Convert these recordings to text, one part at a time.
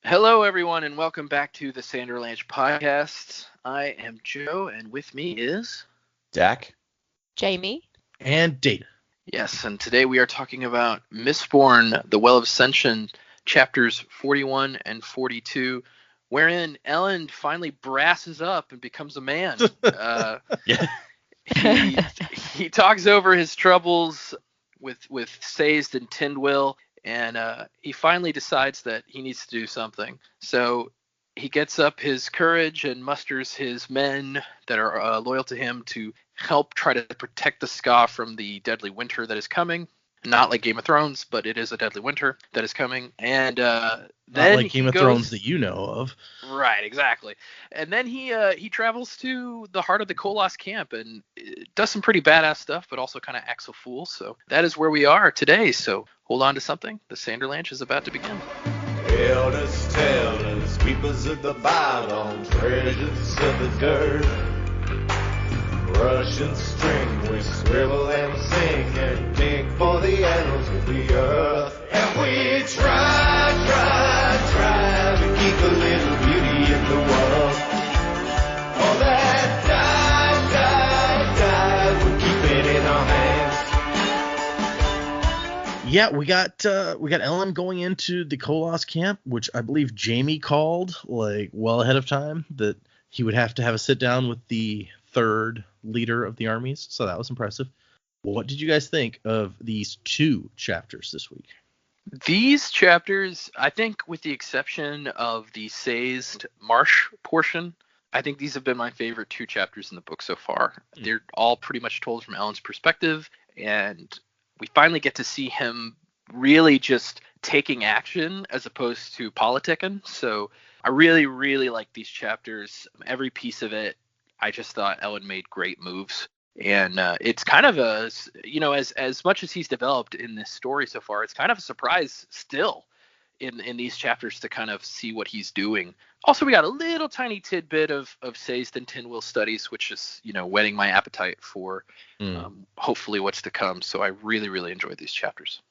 Hello, everyone, and welcome back to the Sanderlanche podcast. I am Joe, and with me is Dak, Jaymee, and Data. Yes, and today we are talking about Mistborn, The Well of Ascension, chapters 41 and 42, wherein Elend finally brasses up and becomes a man. Yeah. He talks over his troubles with Sazed and Tindwyl, and he finally decides that he needs to do something. So he gets up his courage and musters his men that are loyal to him to help try to protect the Ska from the deadly winter that is coming. Not like Game of Thrones, but it is a deadly winter that is coming. And then Not like Game of Thrones that you know of. Right, exactly. And then he travels to the heart of the Koloss camp and does some pretty badass stuff, but also kind of acts a fool. So that is where we are today. So hold on to something. The Sanderlanche is about to begin. Elders, tellers, keepers of the bottom, treasures of the dirt. Russian string, we scribble and sing and dig for the annals of the earth. And we try to keep a little beauty in the world. All that died, we keep it in our hands. Yeah, we got Elend going into the Koloss camp, which I believe Jaymee called like well ahead of time that he would have to have a sit down with the third leader of the armies. So that was impressive. What did you guys think of these two chapters this week? These chapters, I think with the exception of the Sazed Marsh portion, I think these have been my favorite two chapters in the book so far. They're all pretty much told from Elend's perspective, and we finally get to see him really just taking action as opposed to politicking. So I really, really like these chapters. Every piece of it, I just thought Elend made great moves. And it's kind of a, as much as he's developed in this story so far, it's kind of a surprise still in these chapters to kind of see what he's doing. Also, we got a little tiny tidbit of Sazed and Tindwyl studies, which is, whetting my appetite for hopefully what's to come. So I really, really enjoyed these chapters.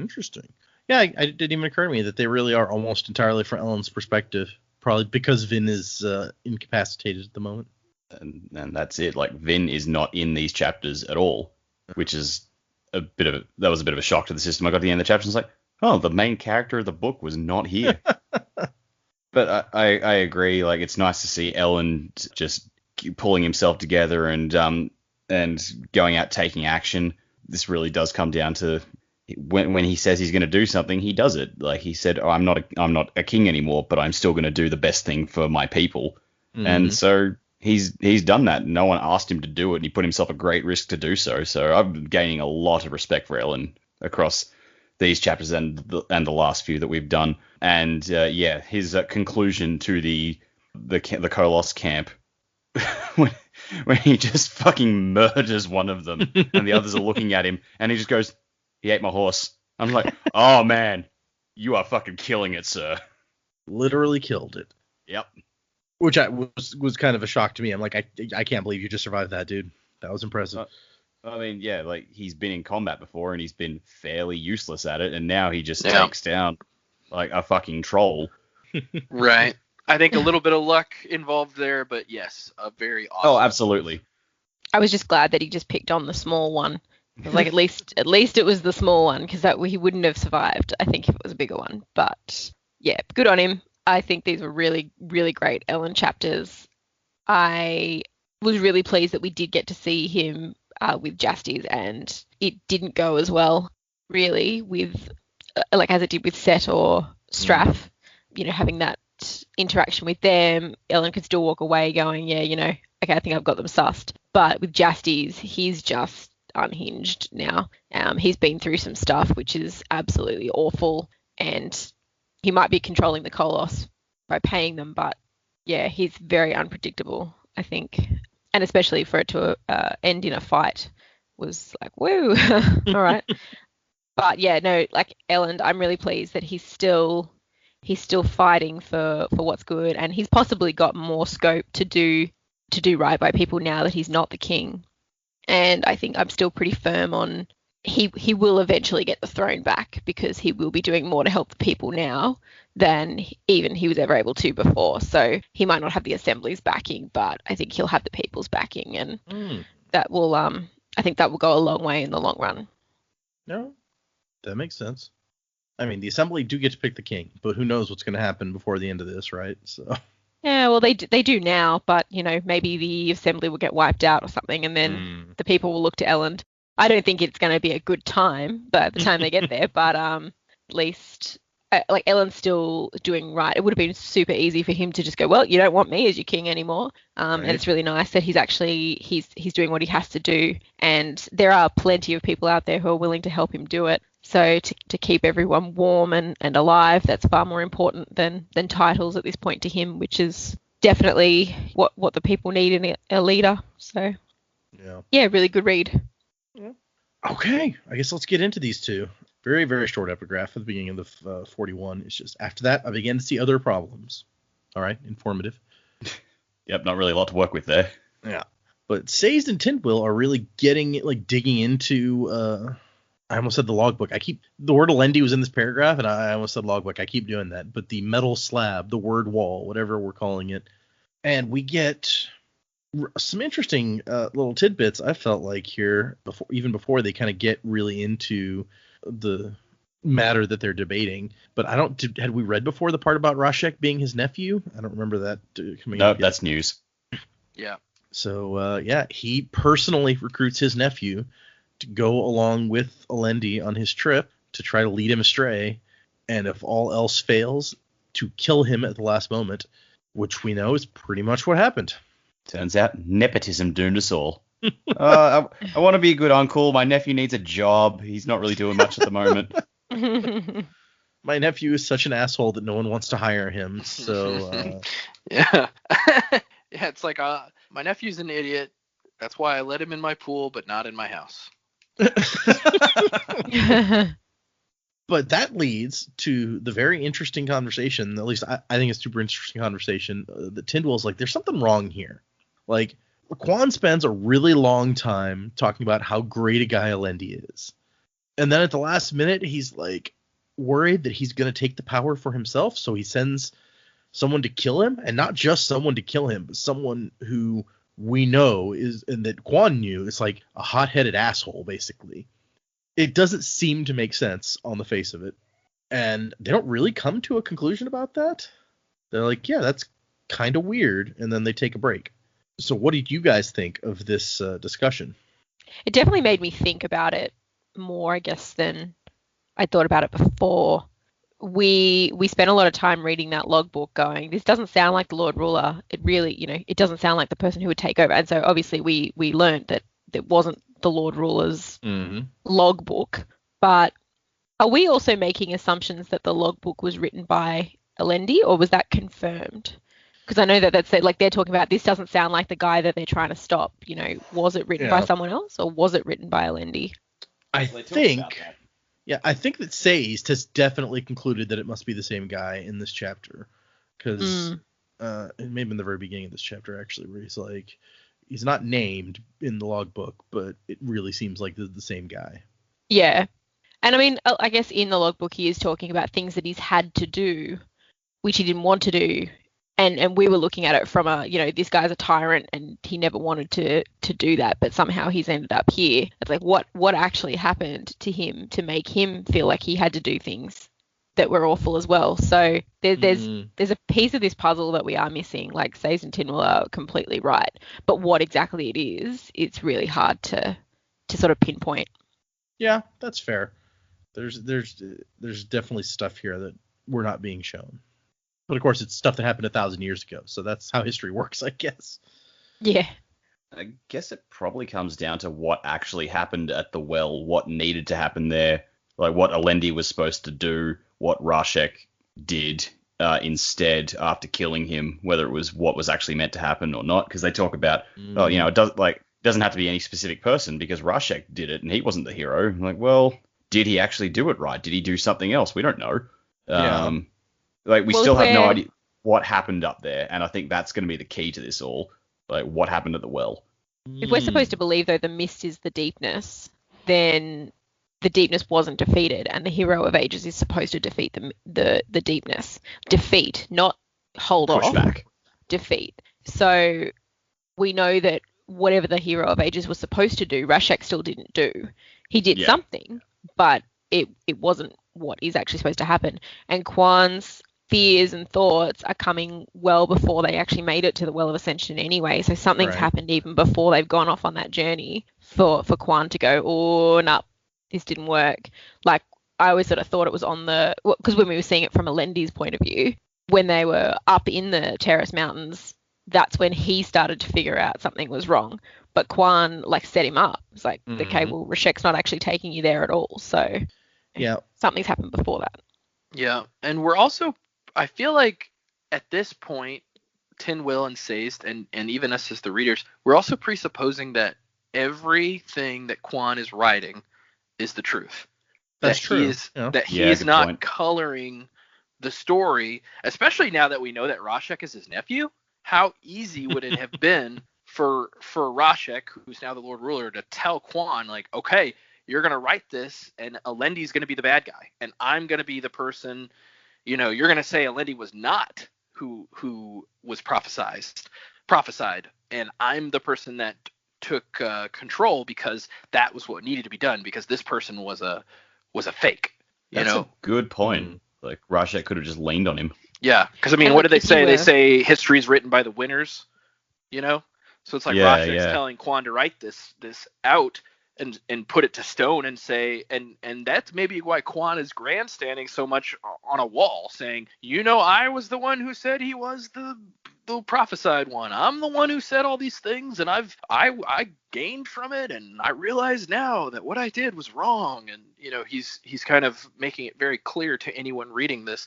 Interesting. Yeah, it didn't even occur to me that they really are almost entirely from Elend's perspective, probably because Vin is incapacitated at the moment. and that's it. Like, Vin is not in these chapters at all, which is that was a bit of a shock to the system. I got to the end of the chapter and was like, oh, the main character of the book was not here. But I agree. Like, it's nice to see Elend just pulling himself together and going out taking action. This really does come down to when he says he's going to do something, he does it. Like he said, oh, I'm not a king anymore, but I'm still going to do the best thing for my people. Mm-hmm. And so he's done that. No one asked him to do it, and he put himself at great risk to do so. So I'm gaining a lot of respect for Elend across these chapters and the last few that we've done. And his conclusion to the Koloss camp when he just fucking murders one of them and the others are looking at him and he just goes, he ate my horse. I'm like, oh man, you are fucking killing it, sir. Literally killed it. Yep. Which was kind of a shock to me. I'm like, I can't believe you just survived that, dude. That was impressive. I mean, yeah, like, he's been in combat before and he's been fairly useless at it, and now he just takes down like a fucking troll. Right. I think a little bit of luck involved there, but yes, a very awesome. Oh, absolutely. I was just glad that he just picked on the small one. I was like, at least it was the small one, because he wouldn't have survived, I think, if it was a bigger one. But yeah, good on him. I think these were really, really great Elend chapters. I was really pleased that we did get to see him with Jasties, and it didn't go as well, really, with as it did with Set or Straff. Having that interaction with them, Elend could still walk away going, okay, I think I've got them sussed. But with Jasties, he's just unhinged now. He's been through some stuff which is absolutely awful, and he might be controlling the Koloss by paying them, but yeah, he's very unpredictable, I think. And especially for it to end in a fight was like, woo, all right. But yeah, no, like Elend, I'm really pleased that he's still fighting for what's good, and he's possibly got more scope to do right by people now that he's not the king. And I think I'm still pretty firm on he will eventually get the throne back, because he will be doing more to help the people now than even he was ever able to before. So he might not have the Assembly's backing, but I think he'll have the people's backing, and that will I think that will go a long way in the long run. No, that makes sense. I mean, the Assembly do get to pick the king, but who knows what's going to happen before the end of this, right? So. Yeah, well, they do now, but, maybe the Assembly will get wiped out or something, and then the people will look to Elend. I don't think it's going to be a good time by the time they get there, but at least, Elend's still doing right. It would have been super easy for him to just go, well, you don't want me as your king anymore. Right. And it's really nice that he's actually, he's doing what he has to do, and there are plenty of people out there who are willing to help him do it. So to keep everyone warm and alive, that's far more important than titles at this point to him, which is definitely what the people need in a leader. So, yeah, really good read. Yeah. Okay, I guess let's get into these two. Very, very short epigraph at the beginning of the 41. It's just, after that, I began to see other problems. All right, informative. Yep, not really a lot to work with there. Yeah. But Sazed and Tintwill are really digging into... I almost said the logbook. The word Elend-heavy was in this paragraph, and I almost said logbook. I keep doing that. But the metal slab, the word wall, whatever we're calling it. And we get some interesting little tidbits, I felt like, here, before they kind of get really into the matter that they're debating. But had we read before the part about Rashek being his nephew? I don't remember that coming up. No, that's news. Yeah. So, he personally recruits his nephew to go along with Elend-heavy on his trip to try to lead him astray, and if all else fails, to kill him at the last moment, which we know is pretty much what happened. Turns out nepotism doomed us all. I want to be a good uncle. My nephew needs a job. He's not really doing much at the moment. My nephew is such an asshole that no one wants to hire him, so... Yeah. Yeah, it's like, my nephew's an idiot. That's why I let him in my pool, but not in my house. But that leads to the very interesting conversation, at least I think it's a super interesting conversation, that Tintwill's like, there's something wrong here. Like, Quan spends a really long time talking about how great a guy Elend-heavy is. And then at the last minute, he's like worried that he's going to take the power for himself, so he sends someone to kill him, and not just someone to kill him, but someone who we know is, and that Quan knew, is like a hot-headed asshole, basically. It doesn't seem to make sense on the face of it. And they don't really come to a conclusion about that. They're like, yeah, that's kind of weird. And then they take a break. So what did you guys think of this discussion? It definitely made me think about it more, I guess, than I thought about it before. We spent a lot of time reading that logbook going, this doesn't sound like the Lord Ruler. It really, it doesn't sound like the person who would take over. And so obviously we learned that it wasn't the Lord Ruler's logbook. But are we also making assumptions that the logbook was written by Elend-heavy, or was that confirmed? Because I know that they're talking about, this doesn't sound like the guy that they're trying to stop. Was it written by someone else, or was it written by Elend-heavy? I think that Sazed has definitely concluded that it must be the same guy in this chapter, because it may have been the very beginning of this chapter, actually, where he's like, he's not named in the logbook, but it really seems like the same guy. Yeah. And I mean, I guess in the logbook he is talking about things that he's had to do, which he didn't want to do. And we were looking at it from this guy's a tyrant and he never wanted to do that, but somehow he's ended up here. It's like, what actually happened to him to make him feel like he had to do things that were awful as well? So there's a piece of this puzzle that we are missing. Like, Sazed and Tintwill are completely right, but what exactly it is, it's really hard to sort of pinpoint. Yeah, that's fair. There's definitely stuff here that we're not being shown. But of course, it's stuff that happened 1,000 years ago, so that's how history works, I guess. Yeah. I guess it probably comes down to what actually happened at the well, what needed to happen there, like what Elend-heavy was supposed to do, what Rashek did instead after killing him, whether it was what was actually meant to happen or not. Because they talk about, it doesn't have to be any specific person because Rashek did it and he wasn't the hero. I'm like, well, did he actually do it right? Did he do something else? We don't know. We still have no idea what happened up there, and I think that's going to be the key to this all. Like, what happened at the well? If we're supposed to believe, though, the mist is the deepness, then the deepness wasn't defeated, and the hero of ages is supposed to defeat the deepness. Defeat, not hold Push off. back. Defeat. So we know that whatever the hero of ages was supposed to do, Rashek still didn't do. He did something, but it wasn't what is actually supposed to happen. And Quan's fears and thoughts are coming well before they actually made it to the Well of Ascension anyway. So something's happened even before they've gone off on that journey for Quan to go, oh, no, this didn't work. Like, I always sort of thought it was on because when we were seeing it from Elend-heavy's point of view, when they were up in the Terrace Mountains, that's when he started to figure out something was wrong. But Quan, like, set him up. It's like, okay, well, Rashek's not actually taking you there at all. So something's happened before that. Yeah, and we're also, I feel like at this point, Tin Will and Sazed, and even us as the readers, we're also presupposing that everything that Quan is writing is the truth. That's true. That he is not coloring the story, especially now that we know that Rashek is his nephew. How easy would it have been for Rashek, who's now the Lord Ruler, to tell Quan, like, okay, you're going to write this, and Elend-heavy's going to be the bad guy, and I'm going to be the person, you're going to say Elend-heavy was not who was prophesied, and I'm the person that took control because that was what needed to be done, because this person was a fake. That's a good point. Like, Rashek could have just leaned on him. Yeah, because I mean, what do they say? They say history is written by the winners, So it's like Rashek's telling Quan to write this out and put it to stone and say, and that's maybe why Quan is grandstanding so much on a wall, saying, I was the one who said he was the prophesied one. I'm the one who said all these things, and I gained from it, and I realize now that what I did was wrong. And he's kind of making it very clear to anyone reading this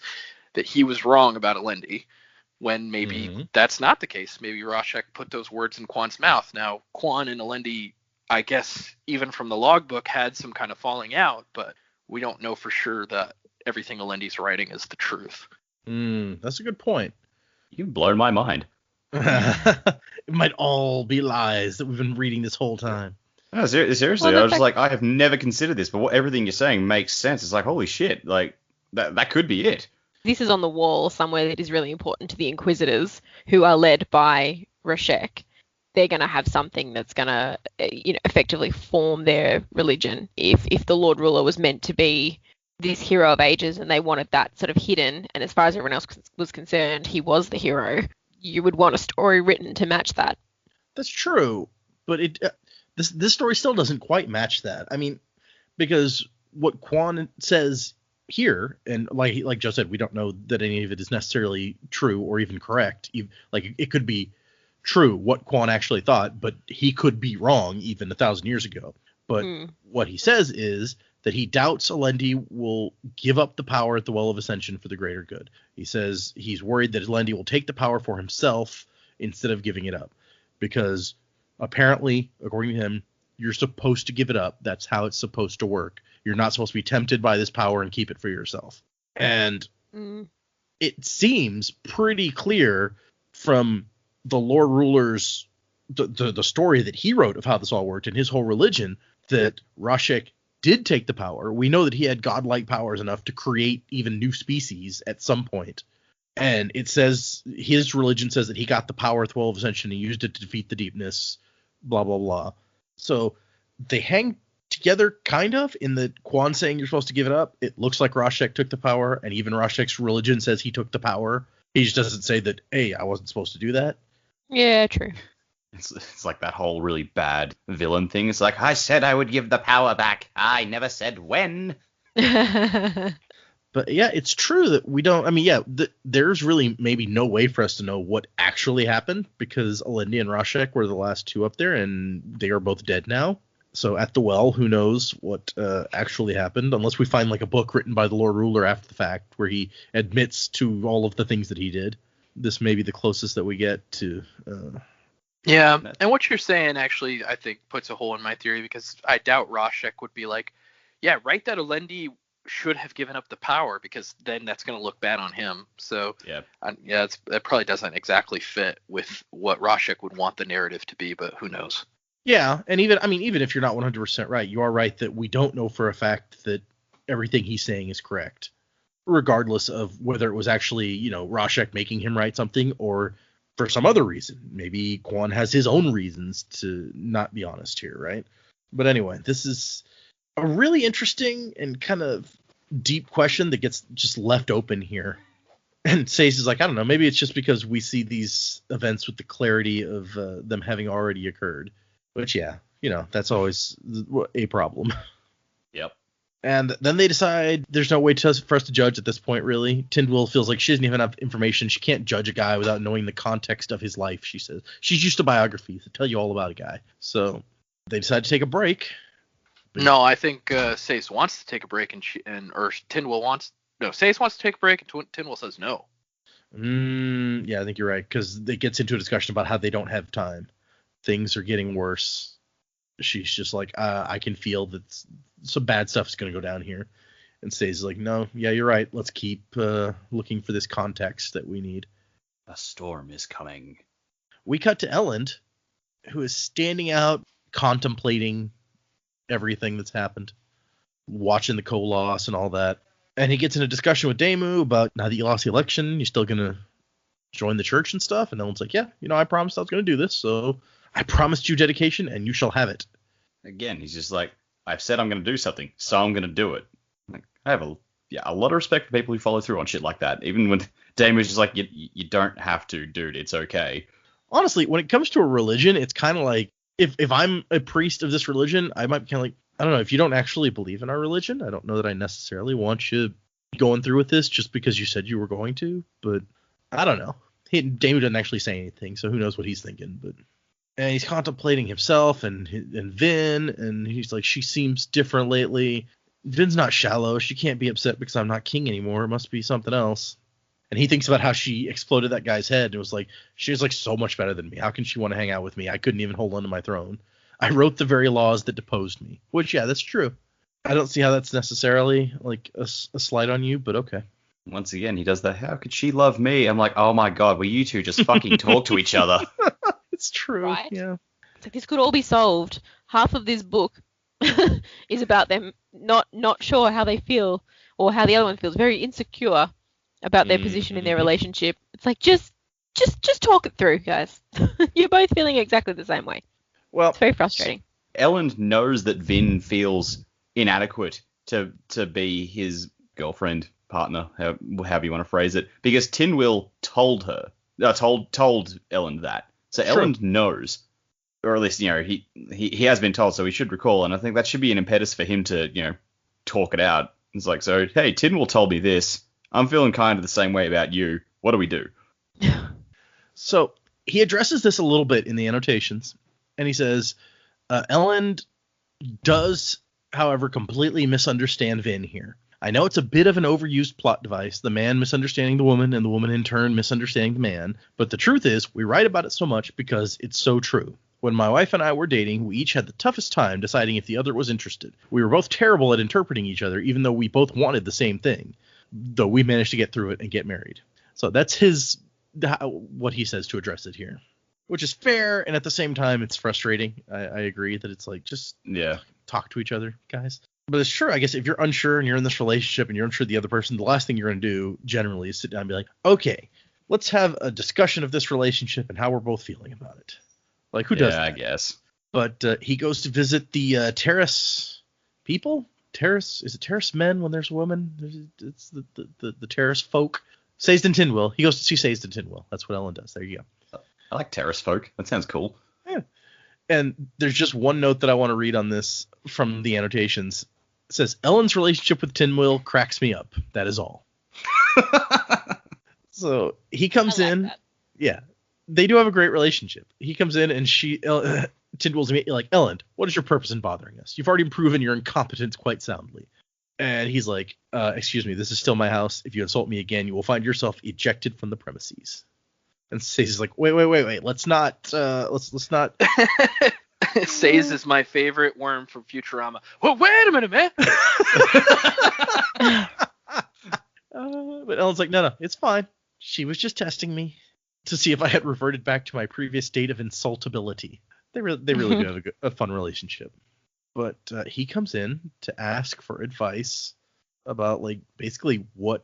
that he was wrong about Elend-heavy, when maybe that's not the case. Maybe Rashek put those words in Quan's mouth. Now, Quan and Elend-heavy, I guess, even from the logbook, had some kind of falling out, but we don't know for sure that everything Elend-heavy's writing is the truth. That's a good point. You've blown my mind. It might all be lies that we've been reading this whole time. No, seriously, I was just like, I have never considered this, but everything you're saying makes sense. It's like, holy shit, like, that could be it. This is on the wall somewhere that is really important to the Inquisitors, who are led by Rashek. They're going to have something that's going to, effectively form their religion. If the Lord Ruler was meant to be this hero of ages and they wanted that sort of hidden, and as far as everyone else was concerned, he was the hero, you would want a story written to match that. That's true, but this story still doesn't quite match that. I mean, because what Quan says here, and like Joe said, we don't know that any of it is necessarily true or even correct. Like, it could be true what Quan actually thought, but he could be wrong even 1,000 years ago. But what he says is that he doubts Elend-heavy will give up the power at the Well of Ascension for the greater good. He says he's worried that Elend-heavy will take the power for himself instead of giving it up, because apparently, according to him, you're supposed to give it up. That's how it's supposed to work. You're not supposed to be tempted by this power and keep it for yourself. And it seems pretty clear from the Lord Ruler's the story that he wrote of how this all worked and his whole religion, that Rashek did take the power. We know that he had godlike powers enough to create even new species at some point. And it says his religion says that he got the power at the Well of Ascension and used it to defeat the deepness, blah, blah, blah. So they hang together, kind of, in the Quan saying you're supposed to give it up. It looks like Rashek took the power, and even Rashek's religion says he took the power. He just doesn't say that, hey, I wasn't supposed to do that. Yeah, true. It's like that whole really bad villain thing. It's like, I said I would give the power back. I never said when. But yeah, it's true that we don't. I mean, there's really maybe no way for us to know what actually happened, because Elend-heavy and Rashek were the last two up there, and they are both dead now. So at the well, who knows what actually happened, unless we find like a book written by the Lord Ruler after the fact where he admits to all of the things that he did. This may be the closest that we get to. Yeah, and what you're saying actually, I think, puts a hole in my theory, because I doubt Rashek would be like, yeah, right, that Elend-heavy should have given up the power, because then that's going to look bad on him. So that probably doesn't exactly fit with what Rashek would want the narrative to be, but who knows? Yeah, and even if you're not 100% right, you are right that we don't know for a fact that everything he's saying is correct, regardless of whether it was actually, Rashek making him write something or for some other reason. Maybe Quan has his own reasons to not be honest here, right? But anyway, this is a really interesting and kind of deep question that gets just left open here. And Seize is like, I don't know, maybe it's just because we see these events with the clarity of them having already occurred. Which, yeah, that's always a problem. Yep. And then they decide there's no way for us to judge at this point, really. Tyndall feels like she doesn't even have information. She can't judge a guy without knowing the context of his life, she says. She's used to biographies that tell you all about a guy. So they decide to take a break. No, I think Seize wants to take a break, or Tyndall wants... No, Seize wants to take a break, and Tyndall says no. Yeah, I think you're right, because it gets into a discussion about how they don't have time. Things are getting worse. She's just like, I can feel that some bad stuff is going to go down here. And Seize is like, no, yeah, you're right. Let's keep looking for this context that we need. A storm is coming. We cut to Elend, who is standing out contemplating everything that's happened, watching the koloss and all that. And he gets in a discussion with Damu about, now that you lost the election, you're still going to join the church and stuff. And Elend's like, yeah, I promised I was going to do this, so I promised you dedication, and you shall have it. Again, he's just like, I've said I'm going to do something, so I'm going to do it. Like, I have a lot of respect for people who follow through on shit like that. Even when Damu's just like, you don't have to, dude. It's okay. Honestly, when it comes to a religion, it's kind of like, if I'm a priest of this religion, I might be kind of like, I don't know, if you don't actually believe in our religion, I don't know that I necessarily want you going through with this just because you said you were going to, but I don't know. Damu doesn't actually say anything, so who knows what he's thinking, but... And he's contemplating himself and Vin, and he's like, she seems different lately. Vin's not shallow. She can't be upset because I'm not king anymore. It must be something else. And he thinks about how she exploded that guy's head, and it was like, she's like so much better than me. How can she want to hang out with me? I couldn't even hold on to my throne. I wrote the very laws that deposed me. Which, yeah, that's true. I don't see how that's necessarily like a slight on you, but okay. Once again, he does that. How could she love me? I'm like, oh my god, will you two just fucking talk to each other? It's true. Right? Yeah. It's like this could all be solved. Half of this book is about them not sure how they feel or how the other one feels, very insecure about their position in their relationship. It's like just talk it through, guys. You're both feeling exactly the same way. Well, it's very frustrating. Elend knows that Vin feels inadequate to be his girlfriend, partner, however you want to phrase it, because Tinwyl told Elend that. So True. Elend knows, or at least, he has been told, so he should recall, and I think that should be an impetus for him to, talk it out. It's like, so, hey, Tinwyl told me this. I'm feeling kind of the same way about you. What do we do? So he addresses this a little bit in the annotations, and he says, Elend does, however, completely misunderstand Vin here. I know it's a bit of an overused plot device, the man misunderstanding the woman and the woman in turn misunderstanding the man, but the truth is we write about it so much because it's so true. When my wife and I were dating, we each had the toughest time deciding if the other was interested. We were both terrible at interpreting each other, even though we both wanted the same thing, though we managed to get through it and get married. So that's what he says to address it here, which is fair, and at the same time it's frustrating. I agree that it's like, just talk to each other, guys. But it's true, I guess, if you're unsure and you're in this relationship and you're unsure of the other person, the last thing you're going to do generally is sit down and be like, okay, let's have a discussion of this relationship and how we're both feeling about it. Like, who does that? I guess. But he goes to visit the terrace people. Terrace, is it terrace men when there's a woman? It's the terrace folk. Seize and Tinwyl. He goes to see Seize and Tinwyl. That's what Elend does. There you go. I like terrace folk. That sounds cool. Yeah. And there's just one note that I want to read on this from the annotations. It says, Elend's relationship with Tinwyl cracks me up. That is all. So he comes in. That. Yeah. They do have a great relationship. He comes in and Tinwyl's immediately like, Elend, what is your purpose in bothering us? You've already proven your incompetence quite soundly. And he's like, excuse me, this is still my house. If you insult me again, you will find yourself ejected from the premises. And Seize is like, wait. Let's not. Seize is my favorite worm from Futurama. Well, wait a minute, man. But Ellen's like, no, it's fine. She was just testing me to see if I had reverted back to my previous state of insultability. They really do have a fun relationship. But he comes in to ask for advice about like basically what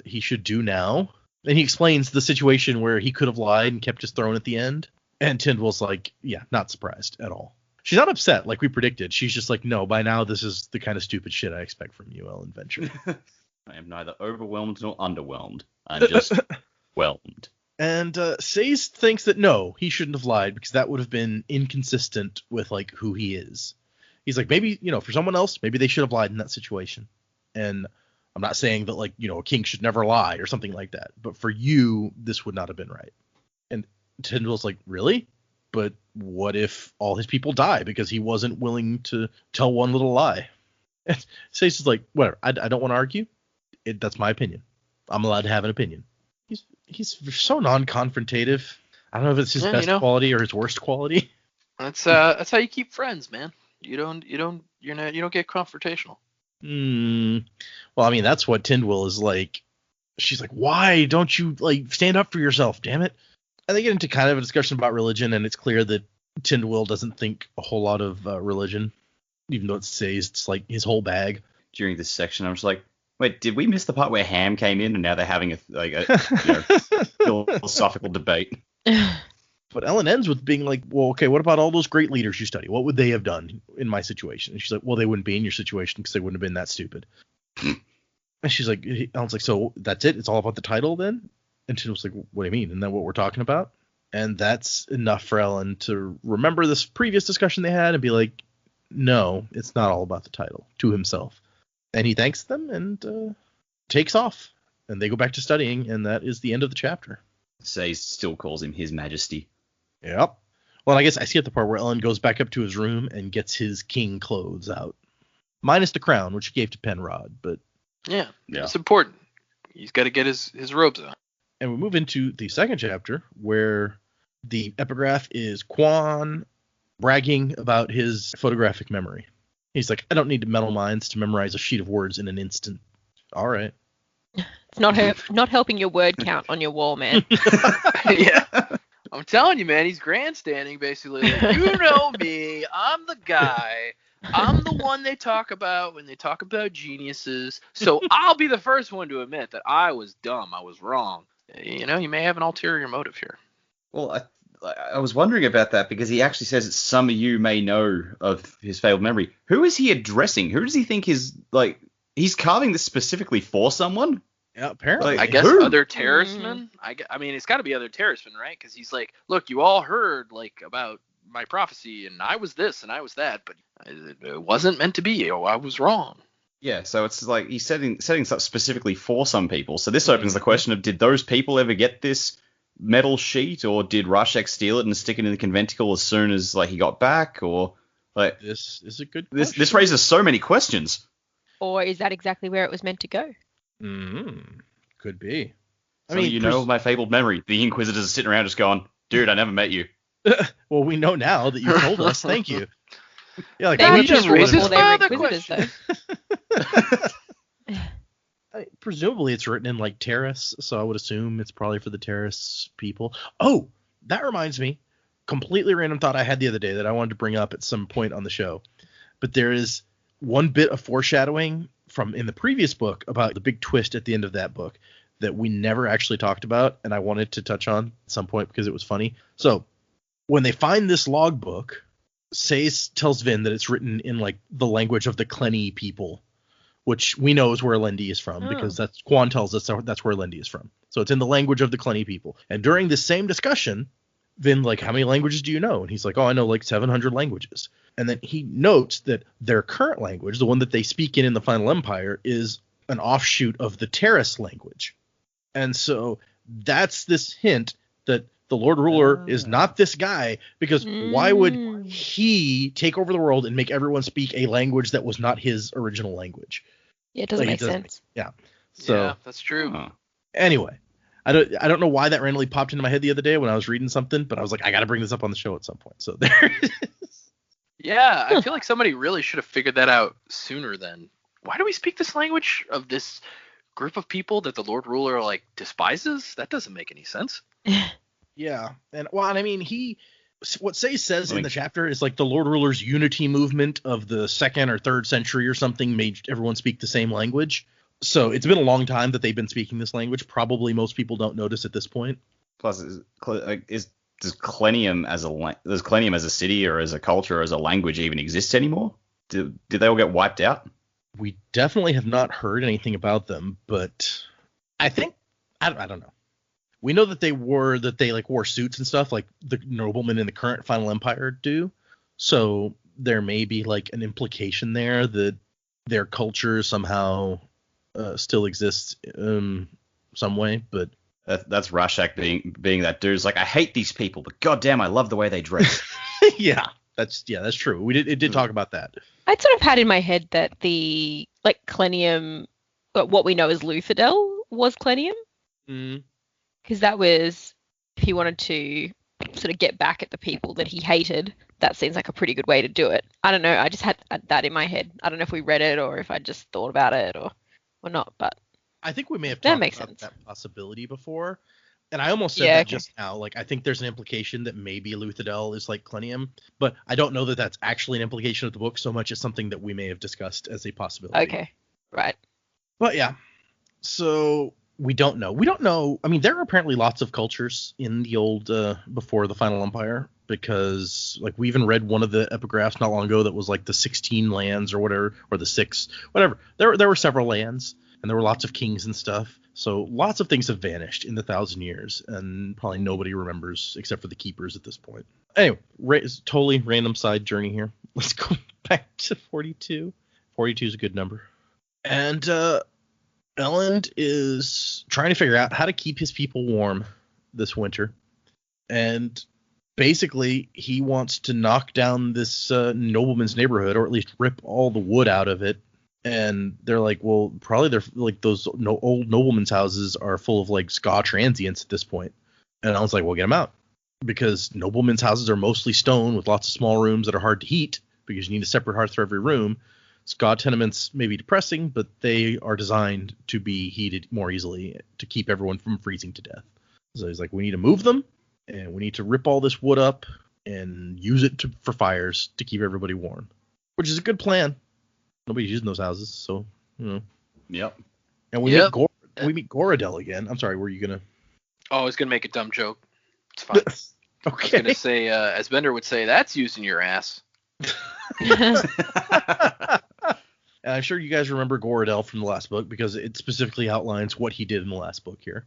he should do now. And he explains the situation where he could have lied and kept his throne at the end. And Tyndall's like, yeah, not surprised at all. She's not upset like we predicted. She's just like, no, by now this is the kind of stupid shit I expect from you, Elend Venture. I am neither overwhelmed nor underwhelmed. I'm just whelmed. And Sazed thinks that no, he shouldn't have lied because that would have been inconsistent with like who he is. He's like, maybe, for someone else, maybe they should have lied in that situation. And I'm not saying that like, a king should never lie or something like that. But for you, this would not have been right. And Tyndall's like, really? But what if all his people die because he wasn't willing to tell one little lie? And Sazed is like, whatever, I don't want to argue. That's my opinion. I'm allowed to have an opinion. He's so non-confrontative. I don't know if it's his best quality or his worst quality. That's how you keep friends, man. You don't get confrontational. Well, I mean, that's what Tyndall is like. She's like, why don't you like stand up for yourself? Damn it. And they get into kind of a discussion about religion, and it's clear that Tyndall doesn't think a whole lot of religion, even though it says it's like his whole bag. During this section, I'm just like, wait, did we miss the part where Ham came in and now they're having a philosophical debate? But Ellen ends with being like, well, okay, what about all those great leaders you study? What would they have done in my situation? And she's like, well, they wouldn't be in your situation because they wouldn't have been that stupid. And she's like, Ellen's like, so that's it? It's all about the title then? And she was like, what do you mean? Isn't that what we're talking about? And that's enough for Ellen to remember this previous discussion they had and be like, no, it's not all about the title, to himself. And he thanks them and takes off. And they go back to studying, and that is the end of the chapter. Say still calls him His Majesty. Yep. Well, I guess I see at the part where Ellen goes back up to his room and gets his king clothes out. Minus the crown, which he gave to Penrod, but... Yeah. It's important. He's got to get his robes on. And we move into the second chapter, where the epigraph is Quan bragging about his photographic memory. He's like, I don't need metal minds to memorize a sheet of words in an instant. All right. It's not helping your word count on your wall, man. Yeah. I'm telling you, man, he's grandstanding, basically. Like, you know me. I'm the guy. I'm the one they talk about when they talk about geniuses. So I'll be the first one to admit that I was dumb. I was wrong. You may have an ulterior motive here. Well, I was wondering about that because he actually says that some of you may know of his failed memory. Who is he addressing? Who does he think is, like, he's carving this specifically for someone? Yeah, apparently. I guess who? Other terracemen? I mean, it's got to be other terracemen, right? Because he's like, look, you all heard, like, about my prophecy, and I was this, and I was that, but it wasn't meant to be. I was wrong. Yeah, so it's like he's setting stuff specifically for some people. So this opens the question of, did those people ever get this metal sheet, or did Rashek steal it and stick it in the conventicle as soon as like he got back, or like this is a good question. This raises so many questions. Or is that exactly where it was meant to go? Could be. I mean, my fabled memory. The Inquisitors are sitting around just going, dude, I never met you. Well, we know now that you told us. Thank you. Yeah, like they we just raised his father question. Presumably it's written in like Terrace, so I would assume it's probably for the Terrace people. Oh, that reminds me. Completely random thought I had the other day that I wanted to bring up at some point on the show. But there is one bit of foreshadowing from in the previous book about the big twist at the end of that book that we never actually talked about, and I wanted to touch on at some point because it was funny. So when they find this logbook, Sazed tells Vin that it's written in like the language of the Clenny people, which we know is where Elendi is from because that's Quan tells us that's where Elendi is from. So it's in the language of the Clenny people. And during this same discussion, Vin like, how many languages do you know? And he's like, oh, I know like 700 languages. And then he notes that their current language, the one that they speak in the Final Empire, is an offshoot of the Terrace language. And so that's this hint that the Lord Ruler is not this guy, because why would he take over the world and make everyone speak a language that was not his original language? Yeah, it doesn't make sense. Yeah. So yeah, that's true. Anyway, I don't know why that randomly popped into my head the other day when I was reading something, but I was like, I got to bring this up on the show at some point. So there it is. Yeah, I feel like somebody really should have figured that out sooner than. Why do we speak this language of this group of people that the Lord Ruler like despises? That doesn't make any sense. Yeah, and well, I mean, he What Say says I mean- in the chapter is like the Lord Ruler's unity movement of the 2nd or 3rd century or something made everyone speak the same language. So it's been a long time that they've been speaking this language. Probably most people don't notice at this point. Plus, does Clenium as a city or as a culture or as a language even exist anymore? Did they all get wiped out? We definitely have not heard anything about them, but I think I don't know. We know that they wore suits and stuff like the noblemen in the current Final Empire do. So there may be like an implication there that their culture somehow still exists some way, but That's Rashak being that dude. It's like, I hate these people, but goddamn, I love the way they dress. yeah, that's true. It did talk about that. I'd sort of had in my head that the Clenium, what we know as Luthadel was Clenium, because that was, if he wanted to sort of get back at the people that he hated, that seems like a pretty good way to do it. I don't know. I just had that in my head. I don't know if we read it or if I just thought about it or not, but I think we may have that talked makes about sense. that possibility before. And I almost said Yeah, that okay. just now. Like, I think there's an implication that maybe Luthadel is like Clenium, but I don't know that that's actually an implication of the book so much as something that we may have discussed as a possibility. Okay, right. But yeah, so we don't know. We don't know. I mean, there are apparently lots of cultures in the old, before the Final Empire, because like we even read one of the epigraphs not long ago that was like the 16 lands or whatever, or the 6, whatever. There were several lands and there were lots of kings and stuff. So lots of things have vanished in the 1,000 years, and probably nobody remembers except for the keepers at this point. Anyway, totally random side journey here. Let's go back to 42. 42 is a good number. And Elend is trying to figure out how to keep his people warm this winter. And basically, he wants to knock down this nobleman's neighborhood, or at least rip all the wood out of it. And they're like, well, probably they're like those old noblemen's houses are full of like ska transients at this point. And I was like, well, get them out, because noblemen's houses are mostly stone with lots of small rooms that are hard to heat because you need a separate hearth for every room. Ska tenements may be depressing, but they are designed to be heated more easily to keep everyone from freezing to death. So he's like, we need to move them, and we need to rip all this wood up and use it for fires to keep everybody warm, which is a good plan. Nobody's using those houses, so you know. Yep. And we Yep. meet Goradel again. I'm sorry, were you gonna? Oh, I was gonna make a dumb joke. It's fine. I was Okay. gonna say, as Bender would say, that's using your ass. And I'm sure you guys remember Goradel from the last book because it specifically outlines what he did in the last book here.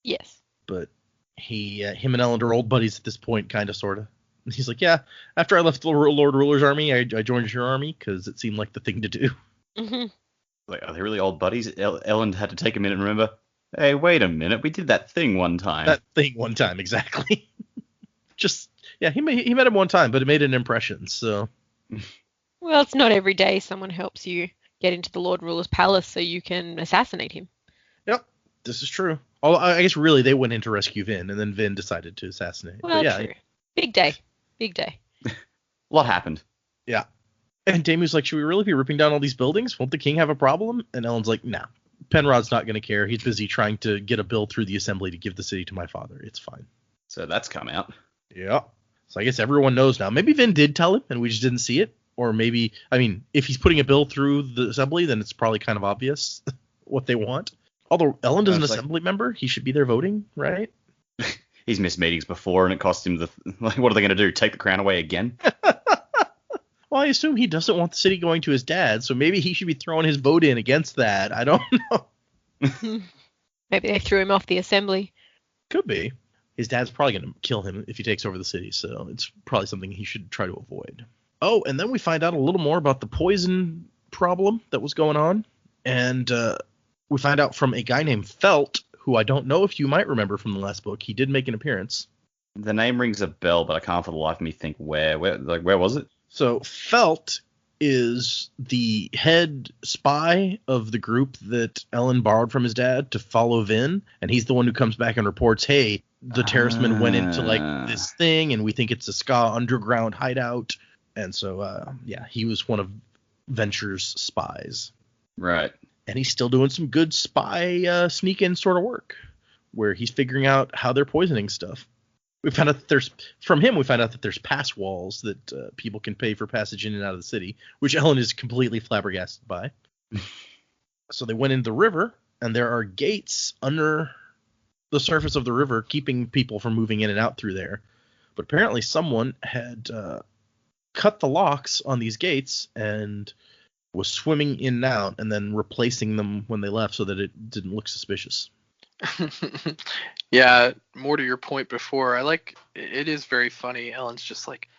Yes. But him and Elend are old buddies at this point, kind of, sort of. He's like, yeah, after I left the Lord Ruler's army, I joined your army because it seemed like the thing to do. Hmm. Like, are they really old buddies? Elend had to take a minute and remember, hey, wait a minute, we did that thing one time. That thing one time, exactly. He met him one time, but it made an impression, so. Well, it's not every day someone helps you get into the Lord Ruler's palace so you can assassinate him. Yep, this is true. Although I guess really they went in to rescue Vin, and then Vin decided to assassinate. Well, But yeah, true. Big day. Big day. A lot happened. yeah. And Damu's like, should we really be ripping down all these buildings? Won't the king have a problem? And Ellen's like, nah, Penrod's not going to care. He's busy trying to get a bill through the assembly to give the city to my father. It's fine. So that's come out. Yeah. So I guess everyone knows now. Maybe Vin did tell him and we just didn't see it. Or maybe, I mean, if he's putting a bill through the assembly, then it's probably kind of obvious what they want. Although Elend is an assembly member, he should be there voting, right? He's missed meetings before, and it cost him what are they going to do? Take the crown away again? Well, I assume he doesn't want the city going to his dad, so maybe he should be throwing his vote in against that. I don't know. Maybe they threw him off the assembly. Could be. His dad's probably going to kill him if he takes over the city, so it's probably something he should try to avoid. Oh, and then we find out a little more about the poison problem that was going on. And we find out from a guy named Felt, who I don't know if you might remember from the last book. He did make an appearance. The name rings a bell, but I can't for the life of me think where was it? So Felt is the head spy of the group that Elend borrowed from his dad to follow Vin, and he's the one who comes back and reports, hey, the terracemen went into like this thing, and we think it's a Ska underground hideout. And so, he was one of Venture's spies. Right. And he's still doing some good spy sneak-in sort of work, where he's figuring out how they're poisoning stuff. We found out that there's pass walls that people can pay for passage in and out of the city, which Elend is completely flabbergasted by. So they went into the river, and there are gates under the surface of the river keeping people from moving in and out through there. But apparently someone had cut the locks on these gates and was swimming in and out and then replacing them when they left so that it didn't look suspicious. Yeah, more to your point before, it is very funny. Ellen's just like,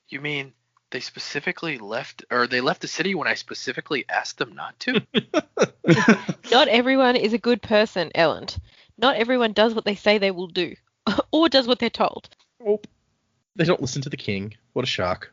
you mean they specifically left the city when I specifically asked them not to? Not everyone is a good person, Elend. Not everyone does what they say they will do, or does what they're told. Oh, they don't listen to the king. What a shock.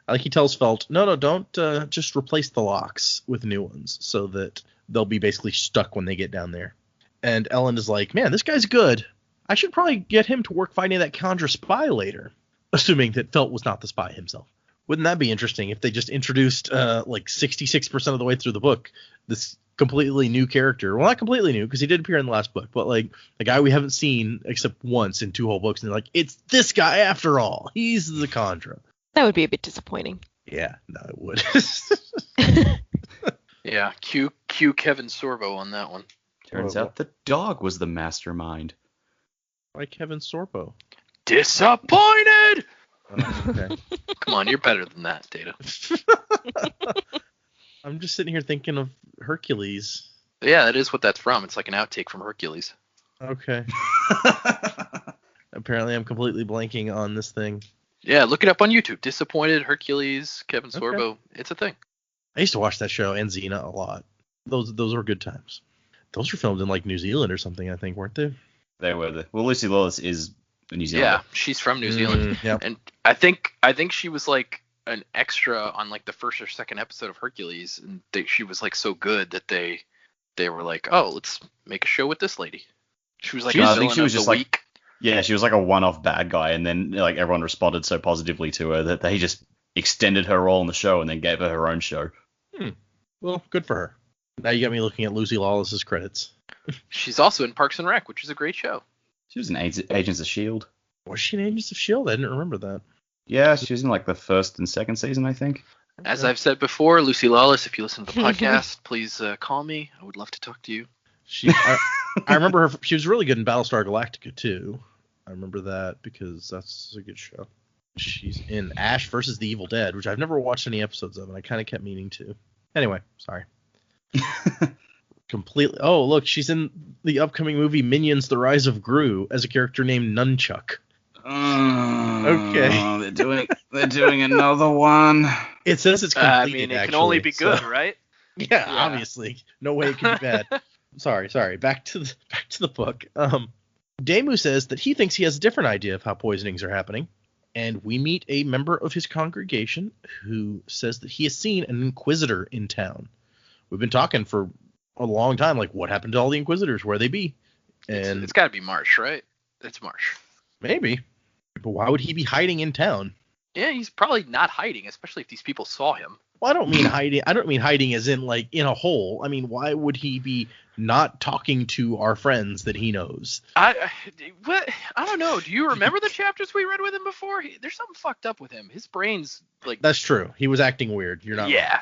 Like he tells Felt, no, don't just replace the locks with new ones so that they'll be basically stuck when they get down there. And Elend is like, man, this guy's good. I should probably get him to work finding that Kandra spy later, assuming that Felt was not the spy himself. Wouldn't that be interesting if they just introduced, 66% of the way through the book, this completely new character? Well, not completely new, because he did appear in the last book, but, like, a guy we haven't seen except once in 2 whole books, and they're like, it's this guy after all. He's the Kandra. That would be a bit disappointing. Yeah, no, it would. Yeah, cue Kevin Sorbo on that one. Turns out the dog was the mastermind. Why Kevin Sorbo? Disappointed! Okay. Come on, you're better than that, Data. I'm just sitting here thinking of Hercules. Yeah, that is what that's from. It's like an outtake from Hercules. Okay. Apparently I'm completely blanking on this thing. Yeah, look it up on YouTube. Disappointed, Hercules, Kevin Sorbo. Okay. It's a thing. I used to watch that show and Xena a lot. Those were good times. Those were filmed in like New Zealand or something, I think, weren't they? They were. Well, Lucy Lawless is a New Zealander. Yeah, she's from New Zealand. Yep. And I think she was like an extra on like the first or second episode of Hercules, and she was like so good that they were like, oh, let's make a show with this lady. She was like, I think she was just like, week. Yeah, she was like a one-off bad guy, and then like everyone responded so positively to her that they just extended her role in the show and then gave her her own show. Well, good for her. Now you got me looking at Lucy Lawless's credits. She's also in Parks and Rec, which is a great show. She was in Agents of S.H.I.E.L.D. Was she in Agents of S.H.I.E.L.D.? I didn't remember that. Yeah, she was in like the first and second season, I think. As I've said before, Lucy Lawless, if you listen to the podcast, please call me. I would love to talk to you. I remember her. She was really good in Battlestar Galactica too. I remember that because that's a good show. She's in Ash versus the Evil Dead, which I've never watched any episodes of, and I kind of kept meaning to. Anyway, sorry. Completely. Oh, look, she's in the upcoming movie Minions: The Rise of Gru as a character named Nunchuck. Okay. They're doing another one. It says it's completed. it can only be good, right? Yeah, obviously. No way it can be bad. Sorry. Back to the book. Damu says that he thinks he has a different idea of how poisonings are happening, and we meet a member of his congregation who says that he has seen an inquisitor in town. We've been talking for a long time, like, what happened to all the inquisitors? Where they be? And it's got to be Marsh, right? It's Marsh. Maybe. But why would he be hiding in town? Yeah, he's probably not hiding, especially if these people saw him. Well, I don't mean hiding. I don't mean hiding as in like in a hole. I mean, why would he be not talking to our friends that he knows? I don't know. Do you remember the chapters we read with him before? There's something fucked up with him. His brain's like. That's true. He was acting weird. You're not. Yeah.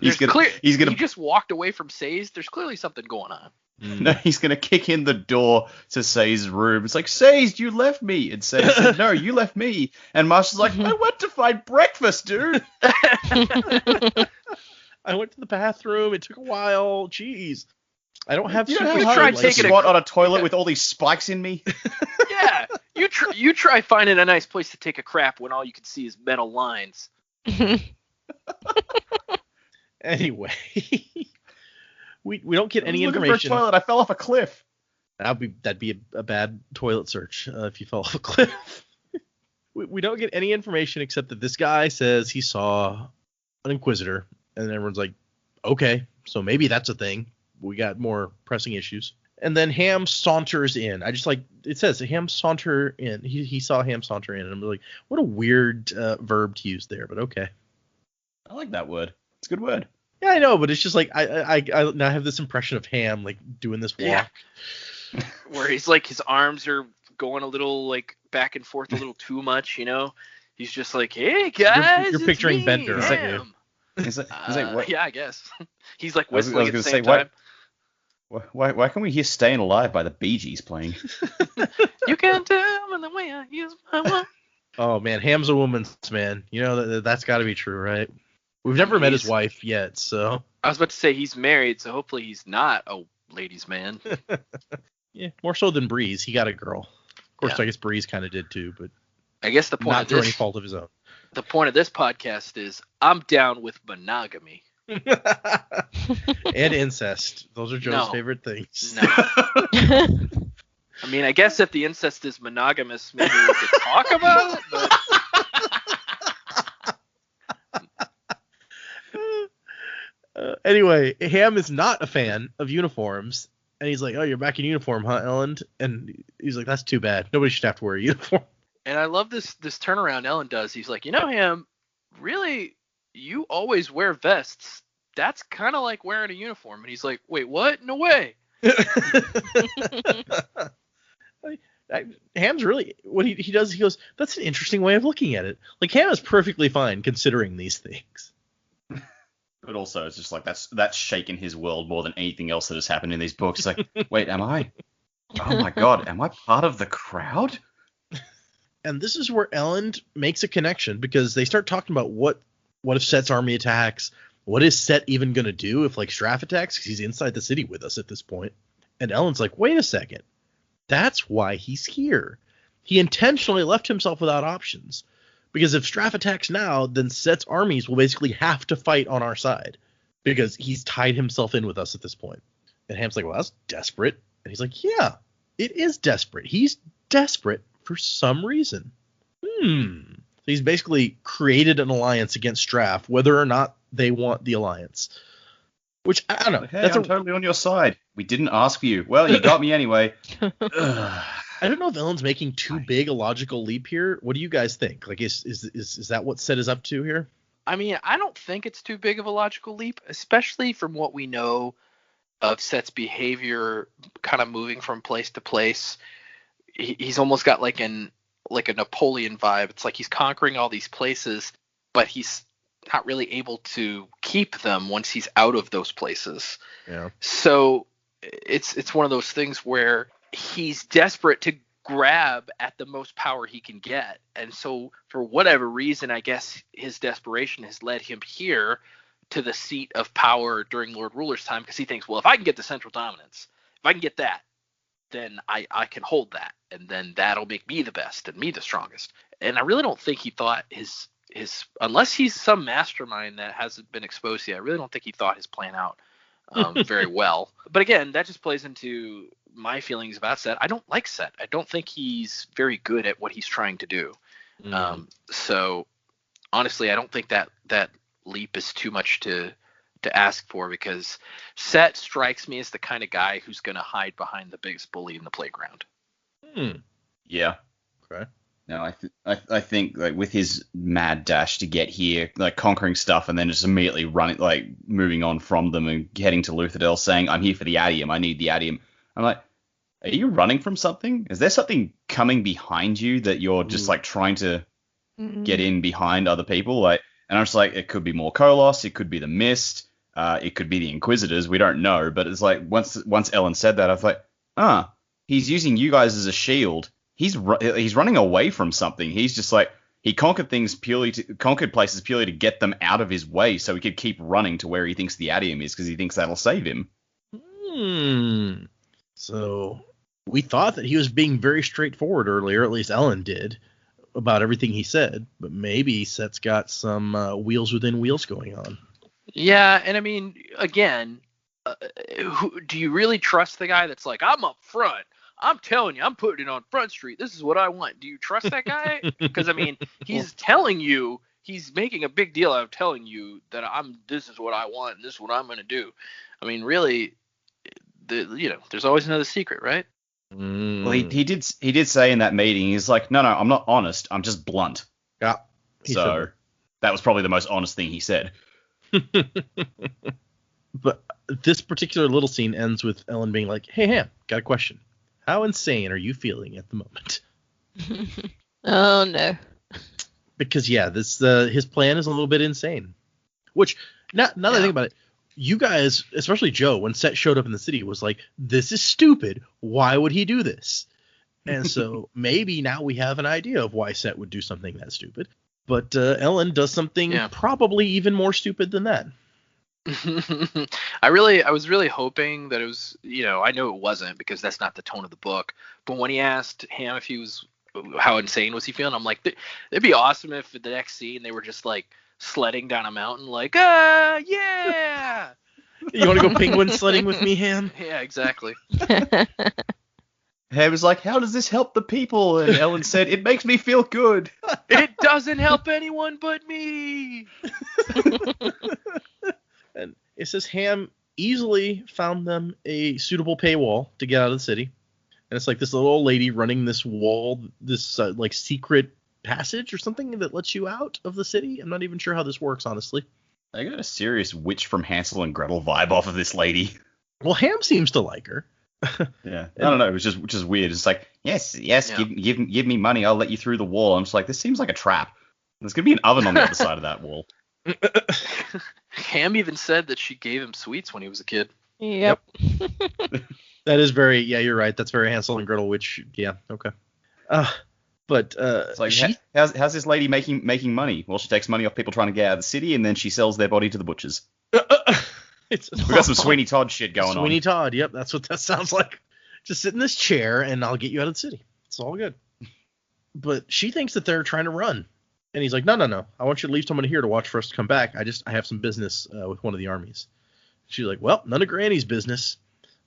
He just walked away from Say's. There's clearly something going on. No, he's gonna kick in the door to Say's room. It's like, Say's, you left me. And Say said, no, you left me. And Marshall's like, I went to find breakfast, dude. I went to the bathroom. It took a while. Jeez. I don't have you super know how hard to squat on a toilet with all these spikes in me? Yeah. You try finding a nice place to take a crap when all you can see is metal lines. Anyway. We don't get any information. information. For a toilet. I fell off a cliff. That'd be a bad toilet search if you fell off a cliff. we don't get any information except that this guy says he saw an inquisitor, and everyone's like, okay, so maybe that's a thing. We got more pressing issues. And then Ham saunters in. I just like it says Ham saunter in. He saw Ham saunter in, and I'm like, what a weird verb to use there, but okay. I like that word. It's a good word. Yeah, I know, but it's just like I now have this impression of Ham like doing this walk. Yeah. Where he's like his arms are going a little like back and forth a little too much, you know. He's just like, hey guys, You're picturing it's me, Bender, aren't you? Ham. He's like, what? Yeah, I guess. He's like I was whistling at the gonna same say, time. Why can we hear "Staying Alive" by the Bee Gees playing? You can tell me the way I use my one. Oh man, Ham's a woman's man. You know that's got to be true, right? We've never met his wife yet, so. I was about to say he's married, so hopefully he's not a ladies' man. Yeah, more so than Breeze. He got a girl. Of course, Yeah. I guess Breeze kind of did too, but I guess the point not of through any this, fault of his own. the point of this podcast is I'm down with monogamy. And incest. Those are Joe's No. favorite things. No. I mean, I guess if the incest is monogamous, maybe we could talk about it, but Anyway, Ham is not a fan of uniforms, and he's like, "Oh, you're back in uniform, huh, Elend?" And he's like, "That's too bad. Nobody should have to wear a uniform." and I love this turnaround Ellen does. He's like, you know, Ham, really, you always wear vests. That's kind of like wearing a uniform. And he's like, wait, what? No way. Ham's really what he does. He goes, "That's an interesting way of looking at it." Like Ham is perfectly fine considering these things. But also, it's just like that's shaken his world more than anything else that has happened in these books. It's like, wait, am I? Oh my god, am I part of the crowd? And this is where Elend makes a connection because they start talking about what if Set's army attacks? What is Set even going to do if like Straff attacks? Because he's inside the city with us at this point. And Elend's like, wait a second. That's why he's here. He intentionally left himself without options. Because if Straff attacks now, then Set's armies will basically have to fight on our side. Because he's tied himself in with us at this point. And Ham's like, well, that's desperate. And he's like, yeah, it is desperate. He's desperate for some reason. So he's basically created an alliance against Straff, whether or not they want the alliance. Which, I don't know. Hey, I'm totally on your side. We didn't ask for you. Well, you got me anyway. I don't know if Elend's making too big a logical leap here. What do you guys think? Like, is that what Set is up to here? I mean, I don't think it's too big of a logical leap, especially from what we know of Set's behavior kind of moving from place to place. He's almost got like a Napoleon vibe. It's like he's conquering all these places, but he's not really able to keep them once he's out of those places. Yeah. So it's one of those things where he's desperate to grab at the most power he can get. And so for whatever reason, I guess his desperation has led him here to the seat of power during Lord Ruler's time, because he thinks, well, if I can get the central dominance, if I can get that, then I can hold that, and then that'll make me the best and me the strongest. And I really don't think he thought his unless he's some mastermind that hasn't been exposed yet, I really don't think he thought his plan out very well. But again, that just plays into my feelings about Set. I don't like Set. I don't think he's very good at what he's trying to do. So honestly, I don't think that leap is too much to ask for, because Set strikes me as the kind of guy who's going to hide behind the biggest bully in the playground. Yeah. Okay. No, I think like with his mad dash to get here, like conquering stuff and then just immediately running, like moving on from them and heading to Luthadel saying, I'm here for the Adium. I need the Adium. I'm like, are you running from something? Is there something coming behind you that you're just like trying to get in behind other people? Like, and I'm just like, it could be more Koloss. It could be the Mist. It could be the Inquisitors. We don't know. But it's like once Elend said that, I was like, he's using you guys as a shield. He's running away from something. He's just like, he conquered places purely to get them out of his way, so he could keep running to where he thinks the Adium is, because he thinks that'll save him. So we thought that he was being very straightforward earlier, at least Elend did, about everything he said. But maybe Set's got some wheels within wheels going on. Yeah, and I mean, again, do you really trust the guy that's like, I'm up front? I'm telling you, I'm putting it on Front Street. This is what I want. Do you trust that guy? Because, I mean, he's telling you, he's making a big deal out of telling you that this is what I want and this is what I'm going to do. I mean, really, there's always another secret, right? Well, he did say in that meeting, he's like, no, I'm not honest. I'm just blunt. Yeah. So that was probably the most honest thing he said. But this particular little scene ends with Elend being like, hey, Ham, got a question. How insane are you feeling at the moment? Oh no. Because this his plan is a little bit insane. Which now that I think about it, you guys, especially Joe, when Set showed up in the city, was like, "This is stupid. Why would he do this?" And so maybe now we have an idea of why Set would do something that stupid. But Elend does something probably even more stupid than that. I was really hoping that it was, I know it wasn't because that's not the tone of the book. But when he asked Ham if he was, how insane was he feeling, I'm like, it'd be awesome if the next scene they were just like sledding down a mountain, like, yeah. You want to go penguin sledding with me, Ham? Yeah, exactly. Ham was like, how does this help the people? And Elend said, it makes me feel good. It doesn't help anyone but me. And it says Ham easily found them a suitable paywall to get out of the city. And it's like this little old lady running this wall, this like secret passage or something that lets you out of the city. I'm not even sure how this works, honestly. I got a serious Witch from Hansel and Gretel vibe off of this lady. Well, Ham seems to like her. Yeah, I don't know. It was just weird. It's like, yes, give me money. I'll let you through the wall. I'm just like, this seems like a trap. There's gonna be an oven on the other side of that wall. Ham even said that she gave him sweets when he was a kid. Yep. That is very, you're right. That's very Hansel and Gretel, which, okay. But it's like, how's this lady making money? Well, she takes money off people trying to get out of the city, and then she sells their body to the butchers. We got some Sweeney Todd shit going on. Sweeney Todd, yep, that's what that sounds like. Just sit in this chair, and I'll get you out of the city. It's all good. But she thinks that they're trying to run. And he's like, no. I want you to leave someone here to watch for us to come back. I have some business with one of the armies. She's like, well, none of Granny's business.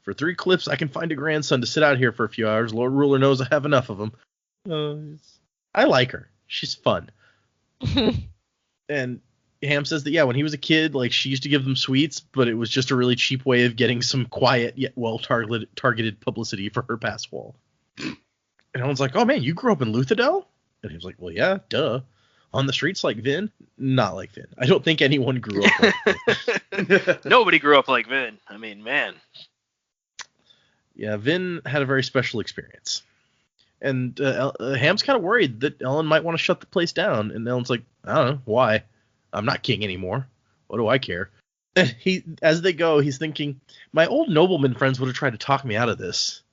For 3 clips, I can find a grandson to sit out here for a few hours. Lord Ruler knows I have enough of them. I like her. She's fun. And Ham says that, when he was a kid, like, she used to give them sweets, but it was just a really cheap way of getting some quiet yet well-targeted publicity for her pass wall. And everyone's like, oh, man, you grew up in Luthadel? And he was like, well, yeah, duh. On the streets like Vin? Not like Vin. I don't think anyone grew up like Vin. Nobody grew up like Vin. I mean, man. Yeah, Vin had a very special experience. And Ham's kind of worried that Elend might want to shut the place down. And Elend's like, I don't know, why? I'm not king anymore. What do I care? And as they go, he's thinking, my old nobleman friends would have tried to talk me out of this.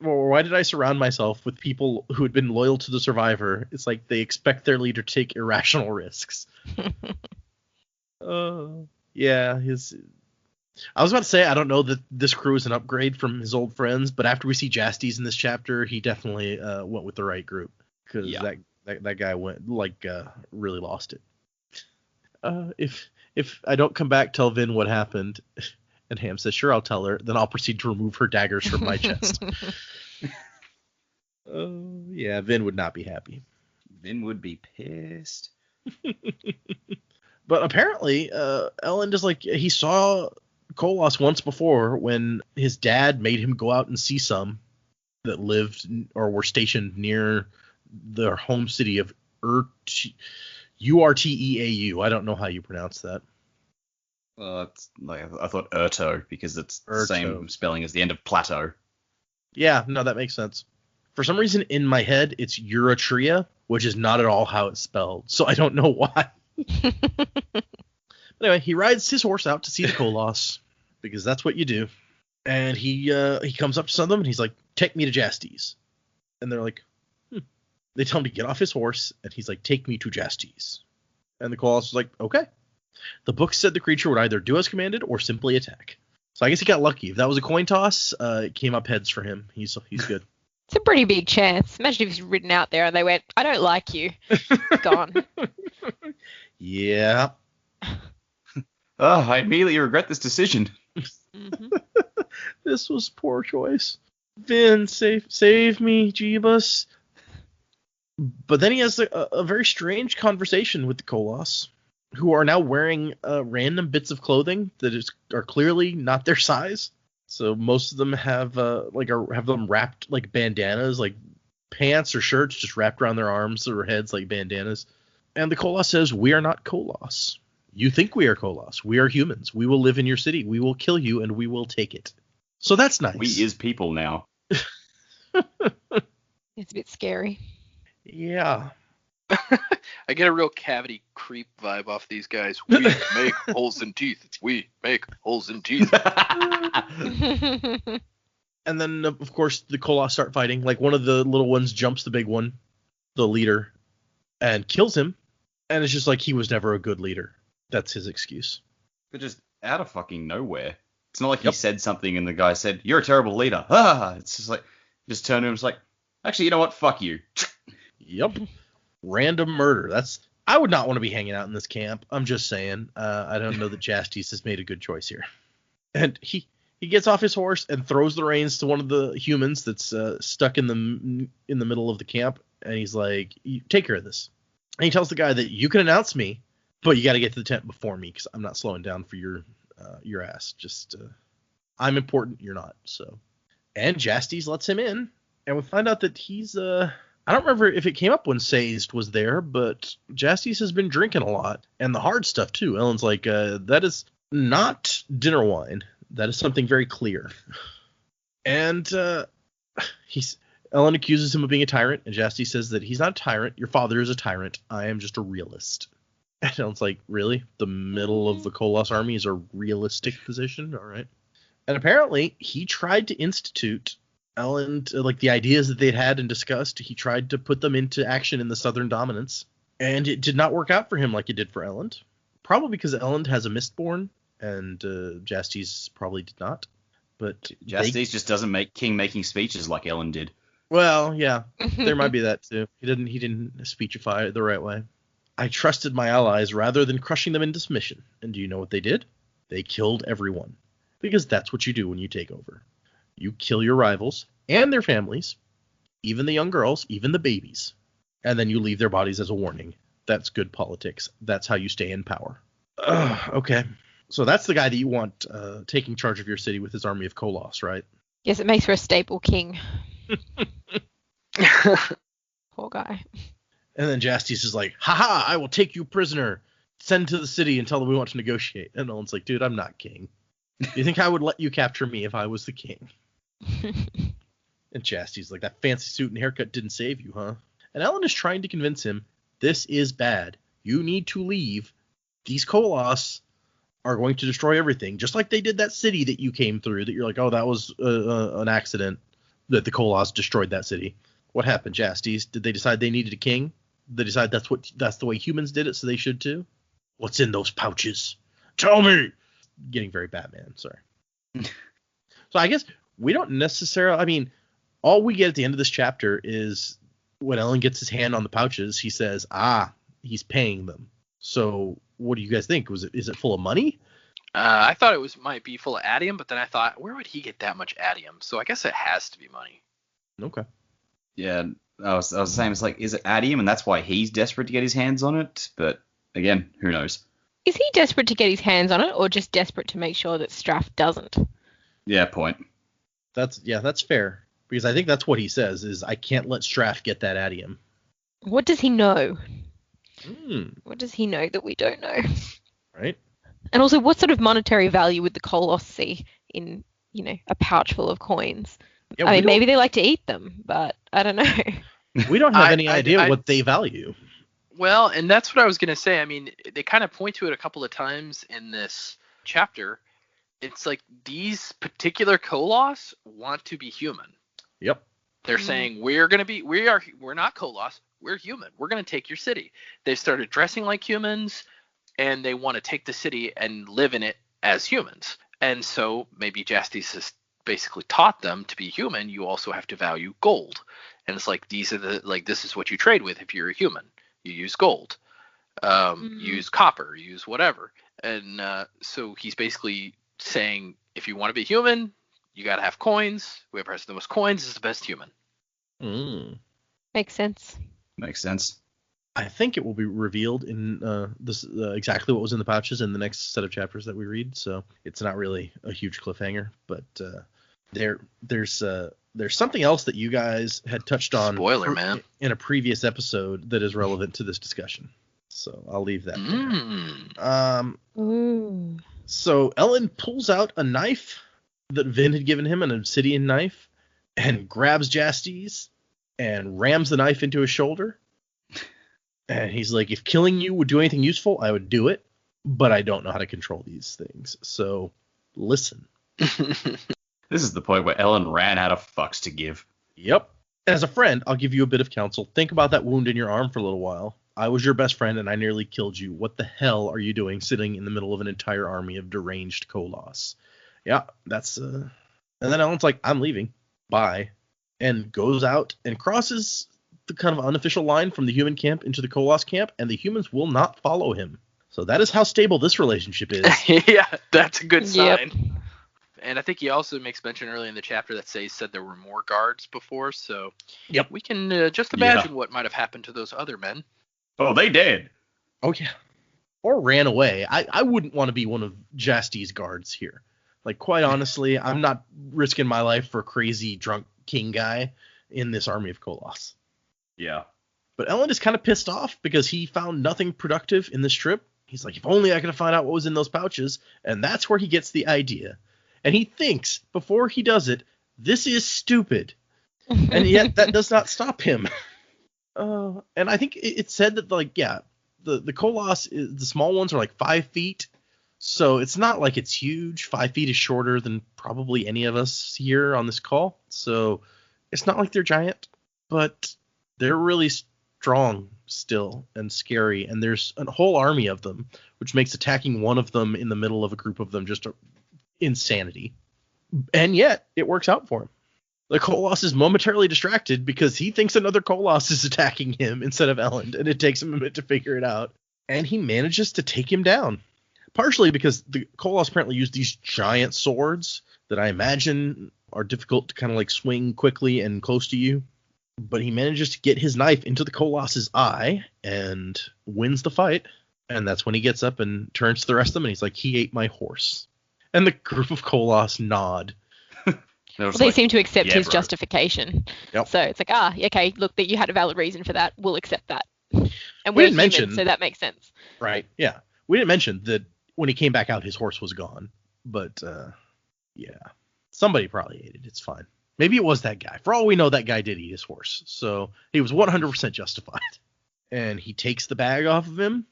Or why did I surround myself with people who had been loyal to the survivor? It's like they expect their leader to take irrational risks. Yeah, I was about to say, I don't know that this crew is an upgrade from his old friends, but after we see Jastes in this chapter, he definitely went with the right group. Because that guy went, really lost it. If I don't come back, tell Vin what happened. And Ham says, sure, I'll tell her. Then I'll proceed to remove her daggers from my chest. Yeah, Vin would not be happy. Vin would be pissed. But apparently, Elend is like, he saw koloss once before when his dad made him go out and see some that lived or were stationed near their home city of Urteau. I don't know how you pronounce that. It's like, I thought Urto because it's the same spelling as the end of plateau. Yeah, no, that makes sense. For some reason in my head, it's Euretria, which is not at all how it's spelled. So I don't know why. But anyway, he rides his horse out to see the koloss because that's what you do. And he comes up to some of them and he's like, take me to Jastes. And they're like, They tell him to get off his horse and he's like, take me to Jastes. And the koloss is like, okay. The book said the creature would either do as commanded or simply attack. So I guess he got lucky. If that was a coin toss, it came up heads for him. He's good. It's a pretty big chance. Imagine if he's ridden out there and they went, I don't like you. Gone. Yeah. I immediately regret this decision. Mm-hmm. This was poor choice. Vin, save me, Jeebus. But then he has a very strange conversation with the koloss, who are now wearing random bits of clothing that are clearly not their size. So most of them have have them wrapped like bandanas, like pants or shirts just wrapped around their arms or heads like bandanas. And the koloss says, we are not koloss. You think we are koloss. We are humans. We will live in your city. We will kill you and we will take it. So that's nice. We is people now. It's a bit scary. Yeah. I get a real cavity creep vibe off these guys. We make holes in teeth. We make holes in teeth. And then, of course, the koloss start fighting. Like, one of the little ones jumps the big one, the leader, and kills him. And it's just like, he was never a good leader. That's his excuse. But just out of fucking nowhere. It's not like he said something and the guy said, "You're a terrible leader." It's just like, just turned to him and was like, "Actually, you know what? Fuck you." Yep. Random murder. I would not want to be hanging out in this camp. I'm just saying. I don't know that Jastis has made a good choice here. And he gets off his horse and throws the reins to one of the humans that's stuck in the middle of the camp. And he's like, "Take care of this." And he tells the guy that you can announce me, but you got to get to the tent before me because I'm not slowing down for your ass. Just I'm important. You're not. So, and Jastis lets him in, and we find out that he's I don't remember if it came up when Sazed was there, but Jastis has been drinking a lot and the hard stuff too. Elend's like, that is not dinner wine. That is something very clear. And Elend accuses him of being a tyrant, and Jastis says that he's not a tyrant. Your father is a tyrant. I am just a realist. And Elend's like, really? The middle of the Koloss army is a realistic position? All right. And apparently, he tried to institute Elend, like the ideas that they'd had and discussed, he tried to put them into action in the Southern Dominance, and it did not work out for him like it did for Elend. Probably because Elend has a Mistborn, and Jastis probably did not. But Jastis just doesn't make king-making speeches like Elend did. Well, yeah, there might be that too. He didn't speechify it the right way. I trusted my allies rather than crushing them into submission. And do you know what they did? They killed everyone. Because that's what you do when you take over. You kill your rivals and their families, even the young girls, even the babies. And then you leave their bodies as a warning. That's good politics. That's how you stay in power. Okay. So that's the guy that you want taking charge of your city with his army of koloss, right? Yes, it makes for a staple king. Poor guy. And then Jastis is like, haha, I will take you prisoner. Send to the city and tell them we want to negotiate. And Elend's like, dude, I'm not king. Do you think I would let you capture me if I was the king? And Jastis like, that fancy suit and haircut didn't save you, huh? And Elend is trying to convince him, this is bad. You need to leave. These koloss are going to destroy everything. Just like they did that city that you came through, that you're like, oh, that was an accident, that the koloss destroyed that city. What happened, Jastis? Did they decide they needed a king? They decide that's the way humans did it, so they should too? What's in those pouches? Tell me! Getting very Batman, sorry. So I guess we don't necessarily, I mean, all we get at the end of this chapter is when Elend gets his hand on the pouches, he says, he's paying them. So what do you guys think? Is it full of money? I thought it might be full of adium, but then I thought, where would he get that much adium? So I guess it has to be money. Okay. Yeah, I was saying, it's like, is it adium, and that's why he's desperate to get his hands on it? But again, who knows? Is he desperate to get his hands on it, or just desperate to make sure that Straff doesn't? Yeah, point. That's fair. Because I think that's what he says, is I can't let Straff get that adium. What does he know? What does he know that we don't know? Right. And also, what sort of monetary value would the koloss see in, a pouch full of coins? Yeah, I mean, maybe they like to eat them, but I don't know. We don't have any idea what they value. Well, and that's what I was going to say. I mean, they kind of point to it a couple of times in this chapter. It's like these particular koloss want to be human. Yep. They're saying we're not koloss, we're human. We're going to take your city. They've started dressing like humans, and they want to take the city and live in it as humans. And so maybe Jastis has basically taught them to be human. You also have to value gold. And it's like, this is what you trade with if you're a human. You use gold, use copper, use whatever. And so he's basically saying, if you want to be human, you got to have coins. Whoever has the most coins is the best human. Makes sense. Makes sense. I think it will be revealed in this exactly what was in the pouches in the next set of chapters that we read. So it's not really a huge cliffhanger, but there's something else that you guys had touched on. Spoiler, man. In a previous episode that is relevant to this discussion. So I'll leave that there. So Elend pulls out a knife that Vin had given him, an obsidian knife, and grabs Jastes and rams the knife into his shoulder. And he's like, if killing you would do anything useful, I would do it, but I don't know how to control these things. So listen. This is the point where Ellen ran out of fucks to give. Yep. As a friend, I'll give you a bit of counsel. Think about that wound in your arm for a little while. I was your best friend and I nearly killed you. What the hell are you doing sitting in the middle of an entire army of deranged koloss? Yeah, that's and then Ellen's like, I'm leaving. Bye. And goes out and crosses the kind of unofficial line from the human camp into the koloss camp, and the humans will not follow him. So that is how stable this relationship is. Yeah, that's a good sign. Yep. And I think he also makes mention early in the chapter that said there were more guards before, so Yep. we can just imagine what might have happened to those other men. Oh, they did. Oh, yeah. Or ran away. I wouldn't want to be one of Jastes' guards here. Like, quite honestly, I'm not risking my life for a crazy drunk king guy in this army of koloss. Yeah. But Elend is kind of pissed off because he found nothing productive in this trip. He's like, if only I could have found out what was in those pouches. And that's where he gets the idea. And he thinks, before he does it, this is stupid. And yet that does not stop him. And I think it said that, like, yeah, the koloss, the small ones are like 5 feet. So it's not like it's huge. 5 feet is shorter than probably any of us here on this call. So it's not like they're giant, but they're really strong still and scary. And there's a whole army of them, which makes attacking one of them in the middle of a group of them just insanity. And yet it works out for him. The koloss is momentarily distracted because he thinks another koloss is attacking him instead of Elend, and it takes him a minute to figure it out. And he manages to take him down. Partially because the koloss apparently use these giant swords that I imagine are difficult to kind of like swing quickly and close to you. But he manages to get his knife into the koloss's eye and wins the fight. And that's when he gets up and turns to the rest of them and he's like, he ate my horse. And the group of koloss nod. Well, they seem to accept his bro. justification. Yep. So it's like, okay, look, that you had a valid reason for that. We'll accept that. And We we're didn't mention- human, so that makes sense. Right. Yeah. We didn't mention that when he came back out, his horse was gone. But, yeah. Somebody probably ate it. It's fine. Maybe it was that guy. For all we know, that guy did eat his horse. So he was 100% justified. And he takes the bag off of him.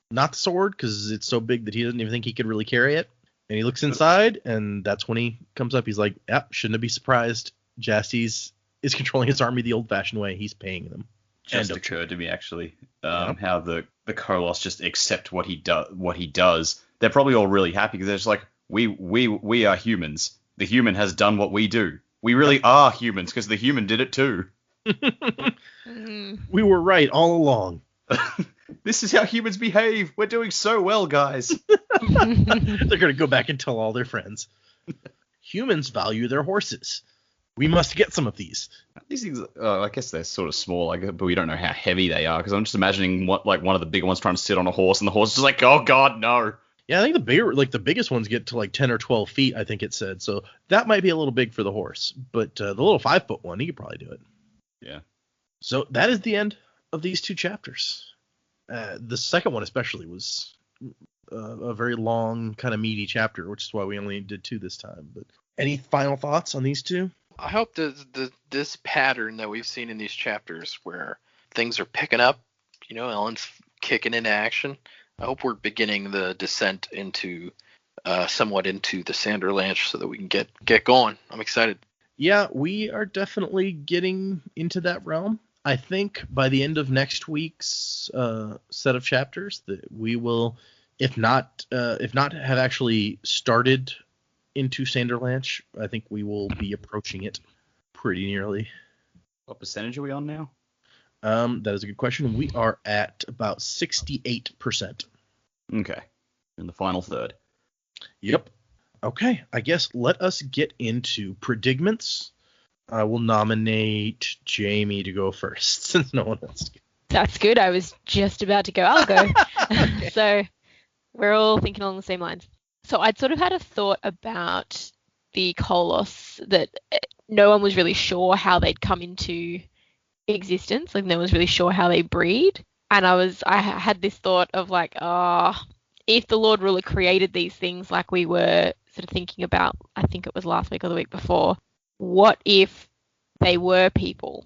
Not the sword, because it's so big that he doesn't even think he could really carry it. And he looks inside, and that's when he comes up. He's like, yep, shouldn't be surprised. Jastes is controlling his army the old-fashioned way. He's paying them. Just End of occurred to me, actually, how the koloss just accept what he does. They're probably all really happy because they're just like, we are humans. The human has done what we do. We really are humans because the human did it too. We were right all along. This is how humans behave. We're doing so well, guys. They're going to go back and tell all their friends. Humans value their horses. We must get some of these. These things, I guess they're sort of small, but we don't know how heavy they are because I'm just imagining one of the bigger ones trying to sit on a horse and the horse is just like, oh god, no. Yeah, I think the biggest ones get to like 10 or 12 feet, I think it said. So that might be a little big for the horse. But the little 5-foot one, he could probably do it. Yeah. So that is the end of these 2 chapters. The second one especially was a very long, kind of meaty chapter, which is why we only did 2 this time. But any final thoughts on these 2? I hope this pattern that we've seen in these chapters where things are picking up, Ellen's kicking into action. I hope we're beginning the descent into somewhat into the Sanderlanche so that we can get going. I'm excited. Yeah, we are definitely getting into that realm. I think by the end of next week's set of chapters that we will, if not have actually started into Sanderlanche, I think we will be approaching it pretty nearly. What percentage are we on now? That is a good question. We are at about 68%. Okay. In the final third. Yep. Okay, I guess let us get into predicaments. I will nominate Jaymee to go first, since no one wants to go. That's good. I was just about to go. I'll go. Okay. So we're all thinking along the same lines. So I'd sort of had a thought about the koloss that no one was really sure how they'd come into existence. Like no one was really sure how they breed. And I had this thought of like, if the Lord Ruler created these things like we were sort of thinking about, I think it was last week or the week before, what if they were people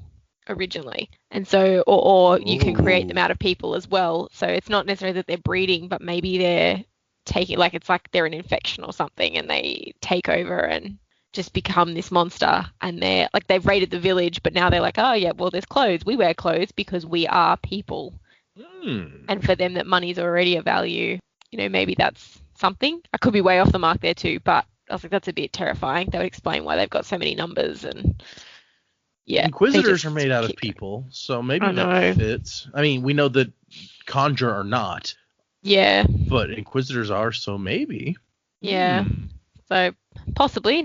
originally. And so, or you can create them Ooh. out of people as well. So it's not necessarily that they're breeding, but maybe they're taking, like, it's like they're an infection or something and they take over and just become this monster. And they're like, they've raided the village, but now they're like, oh yeah, well, there's clothes. We wear clothes because we are people. And for them, that money's already a value. You know, maybe that's something. I could be way off the mark there too, but I was like, that's a bit terrifying. That would explain why they've got so many numbers. And yeah, Inquisitors are made out of people, so maybe I that know. fits. I mean, we know that Conjure are not, Yeah, but Inquisitors are, so maybe. yeah. Hmm. So possibly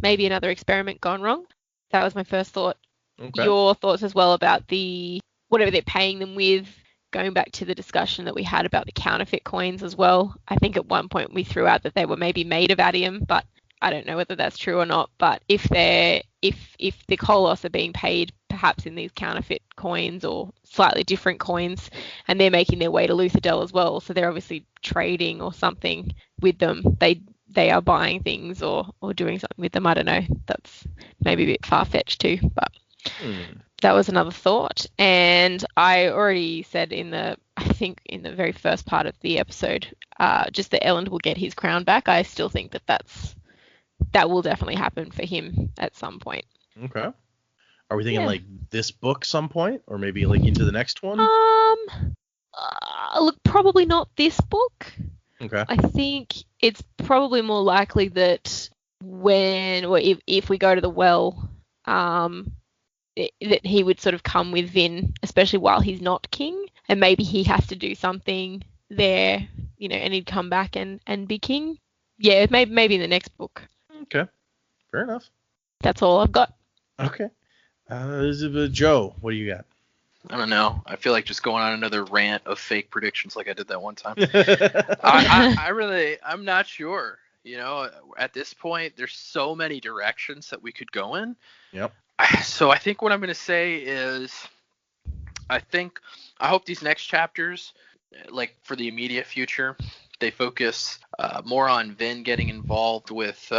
maybe another experiment gone wrong. That was my first thought. Okay. Your thoughts as well about the whatever they're paying them with. Going back to the discussion that we had about the counterfeit coins as well. I think at one point we threw out that they were maybe made of adium, but I don't know whether that's true or not. But if the koloss are being paid perhaps in these counterfeit coins or slightly different coins, and they're making their way to Luthadel as well, so they're obviously trading or something with them. They are buying things or doing something with them. I don't know. That's maybe a bit far-fetched too, but that was another thought. And I already said I think in the very first part of the episode, just that Elend will get his crown back. I still think that will definitely happen for him at some point. Okay. Are we thinking Yeah. like this book some point, or maybe like into the next one? Look, probably not this book. Okay. I think it's probably more likely that if we go to the well, that he would sort of come with Vin, especially while he's not king, and maybe he has to do something there, and he'd come back and be king. Yeah, maybe in the next book. Okay. Fair enough. That's all I've got. Okay. Joe, what do you got? I don't know. I feel like just going on another rant of fake predictions like I did that one time. I'm not sure. At this point, there's so many directions that we could go in. Yep. So I think what I'm going to say is, I hope these next chapters, like for the immediate future, they focus more on Vin getting involved with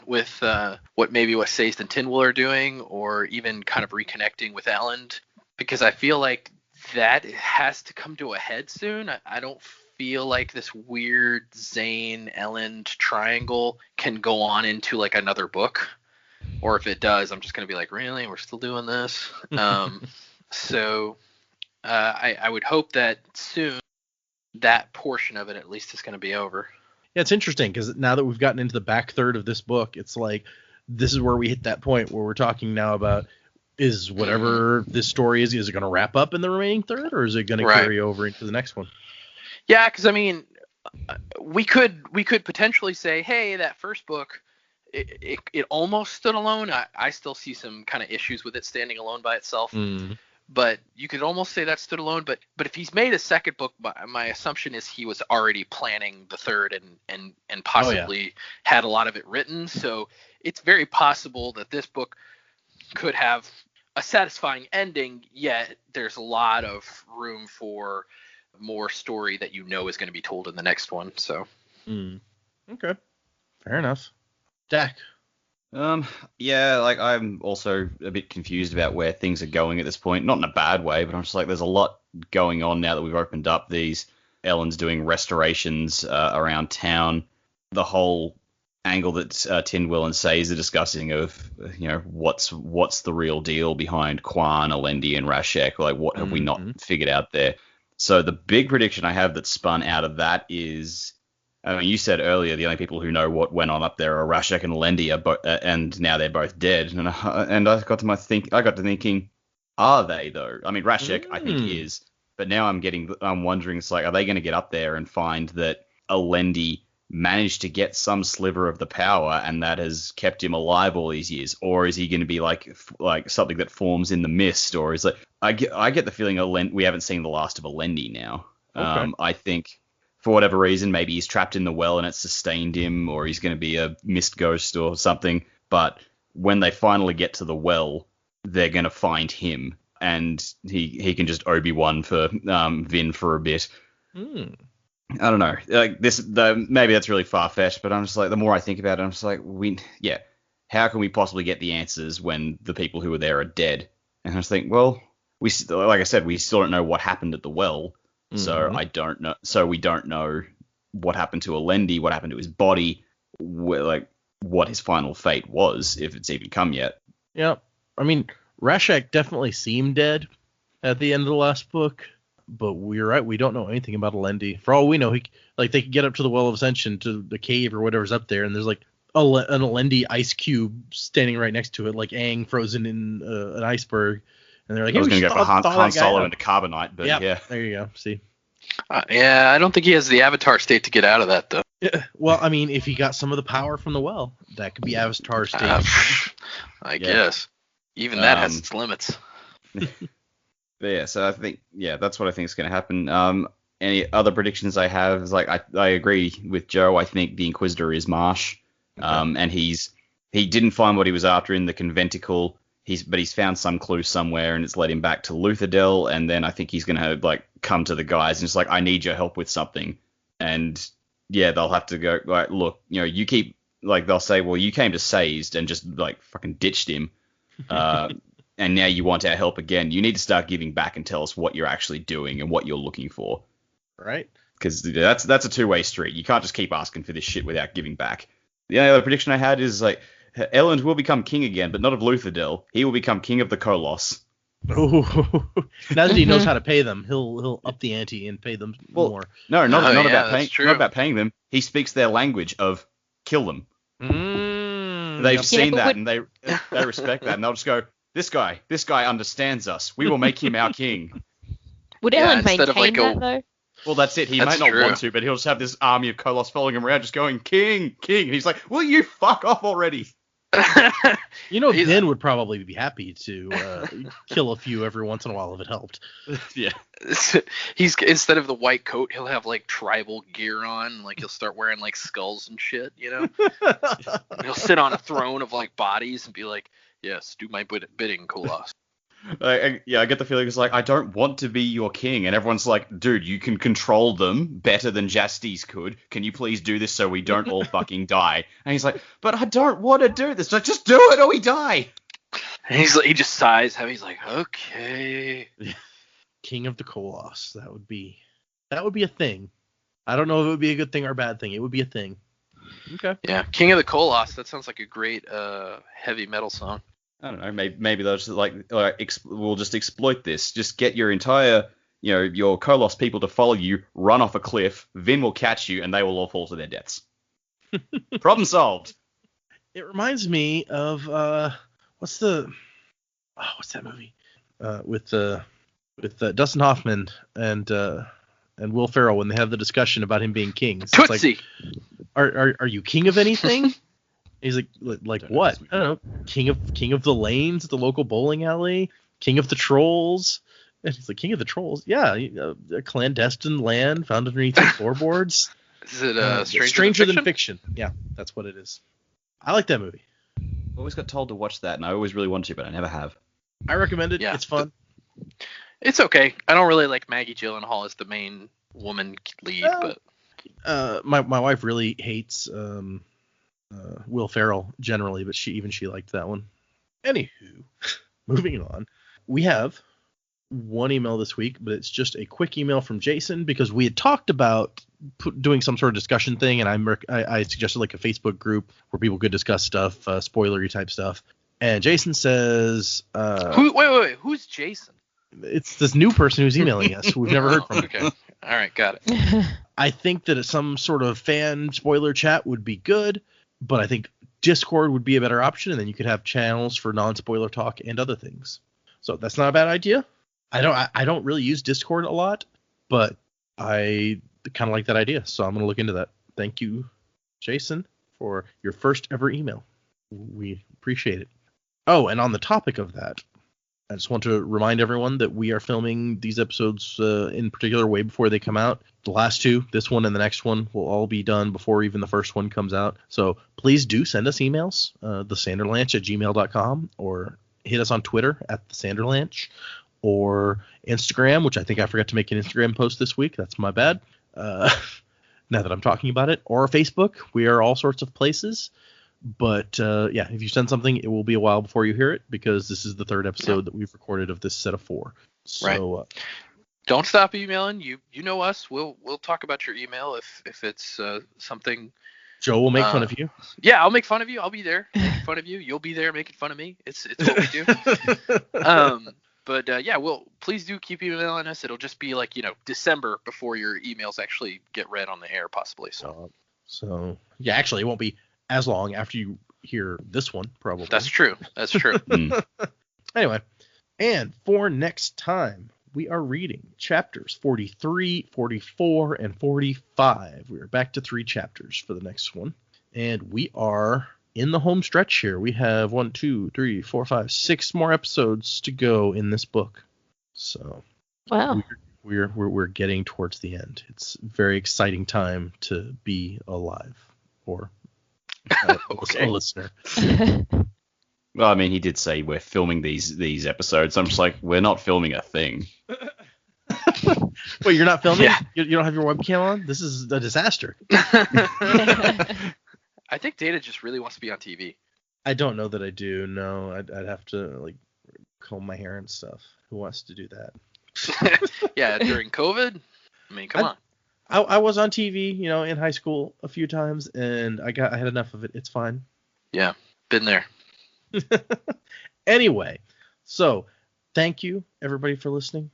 what Sazed and Tinwell are doing, or even kind of reconnecting with Elend, because I feel like that has to come to a head soon. I don't feel like this weird Zane Elend triangle can go on into like another book, or if it does, I'm just going to be like, really, we're still doing this? So I would hope that soon that portion of it at least is going to be over. Yeah, it's interesting because now that we've gotten into the back third of this book, it's like this is where we hit that point where we're talking now about, is whatever this story is it going to wrap up in the remaining third, or is it going to carry over into the next one? Yeah, because I mean, we could potentially say, hey, that first book, it almost stood alone. I still see some kind of issues with it standing alone by itself. But you could almost say that stood alone. But if he's made a second book, my assumption is he was already planning the third and possibly had a lot of it written. So it's very possible that this book could have a satisfying ending, yet there's a lot of room for more story that is going to be told in the next one. So Okay, fair enough. Dak. Yeah, like I'm also a bit confused about where things are going at this point. Not in a bad way, but I'm just like, there's a lot going on now that we've opened up these. Elend's doing restorations around town. The whole angle that Tinwell and Says are discussing of, what's the real deal behind Quan, Elendi, and Rashek? Like, what have we not figured out there? So the big prediction I have that spun out of that is, I mean, you said earlier the only people who know what went on up there are Rashek and Elendi, and now they're both dead. And I got to thinking, are they though? I mean, Rashek I think is, but now I'm wondering, it's like, are they going to get up there and find that Elendi managed to get some sliver of the power and that has kept him alive all these years, or is he going to be like something that forms in the mist, or is I get the feeling we haven't seen the last of Elendi now. Okay. I think, for whatever reason, maybe he's trapped in the well and it's sustained him, or he's going to be a mist ghost or something. But when they finally get to the well, they're going to find him, and he can just Obi-Wan for Vin for a bit. I don't know. Like maybe that's really far-fetched, but I'm just like, the more I think about it, I'm just like, how can we possibly get the answers when the people who were there are dead? And I was thinking, well, like I said, we still don't know what happened at the well, so I don't know. So we don't know what happened to Elend-heavy, what happened to his body, what his final fate was, if it's even come yet. Yeah, I mean, Rashek definitely seemed dead at the end of the last book, but we're right. We don't know anything about Elend-heavy. For all we know, they could get up to the Well of Ascension, to the cave or whatever's up there, and there's like an Elend-heavy ice cube standing right next to it, like Aang frozen in an iceberg. And they're like, I was going to go for Han Solo out. into Carbonite, but yeah. There you go. See. Yeah, I don't think he has the Avatar state to get out of that, though. Yeah, well, I mean, if he got some of the power from the well, that could be Avatar state. I guess. Even that has its limits. Yeah, so I think, that's what I think is going to happen. Any other predictions I have is, like, I agree with Joe. I think the Inquisitor is Marsh. Okay. And he didn't find what he was after in the conventicle. But he's found some clue somewhere, and it's led him back to Luthadel, and then I think he's going to, like, come to the guys, and it's like, I need your help with something. And, yeah, they'll have to go, like, look, you keep, like, they'll say, well, you came to Sazed and just, like, fucking ditched him, and now you want our help again. You need to start giving back and tell us what you're actually doing and what you're looking for. Right. Because that's a two-way street. You can't just keep asking for this shit without giving back. The only other prediction I had is, like, Elend will become king again, but not of Luthadel. He will become king of the Koloss. Oh, now that he knows how to pay them, he'll up the ante and pay them more. No, not about paying them. He speaks their language of kill them. They've seen that, and they respect that, and they'll just go, this guy understands us. We will make him our king. Would Elend maintain that, though? Well, that's it. He might not want to, but he'll just have this army of Koloss following him around, just going, king, king. And he's like, will you fuck off already? Ben would probably be happy to kill a few every once in a while if it helped. Yeah. He's, instead of the white coat, he'll have, like, tribal gear on. Like, he'll start wearing, like, skulls and shit, He'll sit on a throne of, like, bodies and be like, yes, do my bidding, Koloss. I get the feeling it's like, I don't want to be your king. And everyone's like, dude, you can control them better than Jastes could. Can you please do this so we don't all fucking die? And he's like, but I don't want to do this. Like, just do it or we die. And he just sighs heavy. He's like, okay. King of the Koloss. That would be a thing. I don't know if it would be a good thing or a bad thing. It would be a thing. Okay. Yeah, King of the Koloss. That sounds like a great heavy metal song. I don't know. Maybe they'll just we'll just exploit this. Just get your entire, your Koloss people to follow you, run off a cliff. Vin will catch you, and they will all fall to their deaths. Problem solved. It reminds me of what's that movie? With Dustin Hoffman and Will Ferrell when they have the discussion about him being king. So Tootsie. Like, are you king of anything? He's like what? I don't know. King of the lanes, the local bowling alley, king of the trolls. And he's like, king of the trolls? Yeah, a clandestine land found underneath the floorboards. Is it Stranger Than Fiction? Yeah, that's what it is. I like that movie. I always got told to watch that, and I always really wanted to, but I never have. I recommend it. Yeah, it's fun. It's okay. I don't really like Maggie Gyllenhaal as the main woman lead, but my wife really hates Will Ferrell generally, but she liked that one. Anywho, moving on. We have one email this week, but it's just a quick email from Jason because we had talked about doing some sort of discussion thing, and I suggested like a Facebook group where people could discuss stuff, spoilery type stuff. And Jason says, wait, who's Jason? It's this new person who's emailing us. We've never heard from him. Okay. All right, got it. I think that some sort of fan spoiler chat would be good, but I think Discord would be a better option, and then you could have channels for non-spoiler talk and other things. So that's not a bad idea. I don't really use Discord a lot, but I kind of like that idea, so I'm going to look into that. Thank you, Jason, for your first ever email. We appreciate it. Oh, and on the topic of that, I just want to remind everyone that we are filming these episodes in particular way before they come out. The last two, this one and the next one, will all be done before even the first one comes out. So please do send us emails, thesanderlanche@gmail.com, or hit us on Twitter @thesanderlanche, or Instagram, which I think I forgot to make an Instagram post this week. That's my bad. Now that I'm talking about it, or Facebook. We are all sorts of places. But yeah, if you send something, it will be a while before you hear it because this is the third episode that we've recorded of this set of 4. So don't stop emailing. You know us. We'll talk about your email if it's something. Joe will make fun of you. Yeah, I'll make fun of you. I'll be there making fun of you. You'll be there making fun of me. It's what we do. But yeah, please do keep emailing us. It'll just be like, December before your emails actually get read on the air, possibly. So yeah, actually, it won't be as long after you hear this one, probably. That's true. Anyway, and for next time, we are reading chapters 43, 44, and 45. We are back to 3 chapters for the next one. And we are in the home stretch here. We have 1, 2, 3, 4, 5, 6 more episodes to go in this book. So wow. We're getting towards the end. It's a very exciting time to be alive, or a listener. Well, I mean, he did say we're filming these episodes. I'm just like, we're not filming a thing. Wait, you're not filming? Yeah. You don't have your webcam on? This is a disaster. I think Data just really wants to be on TV. I don't know that I do. No, I'd have to comb my hair and stuff. Who wants to do that? Yeah, during COVID. I mean, come on. I was on TV, in high school a few times, and I had enough of it. It's fine. Yeah, been there. Anyway, so thank you everybody for listening.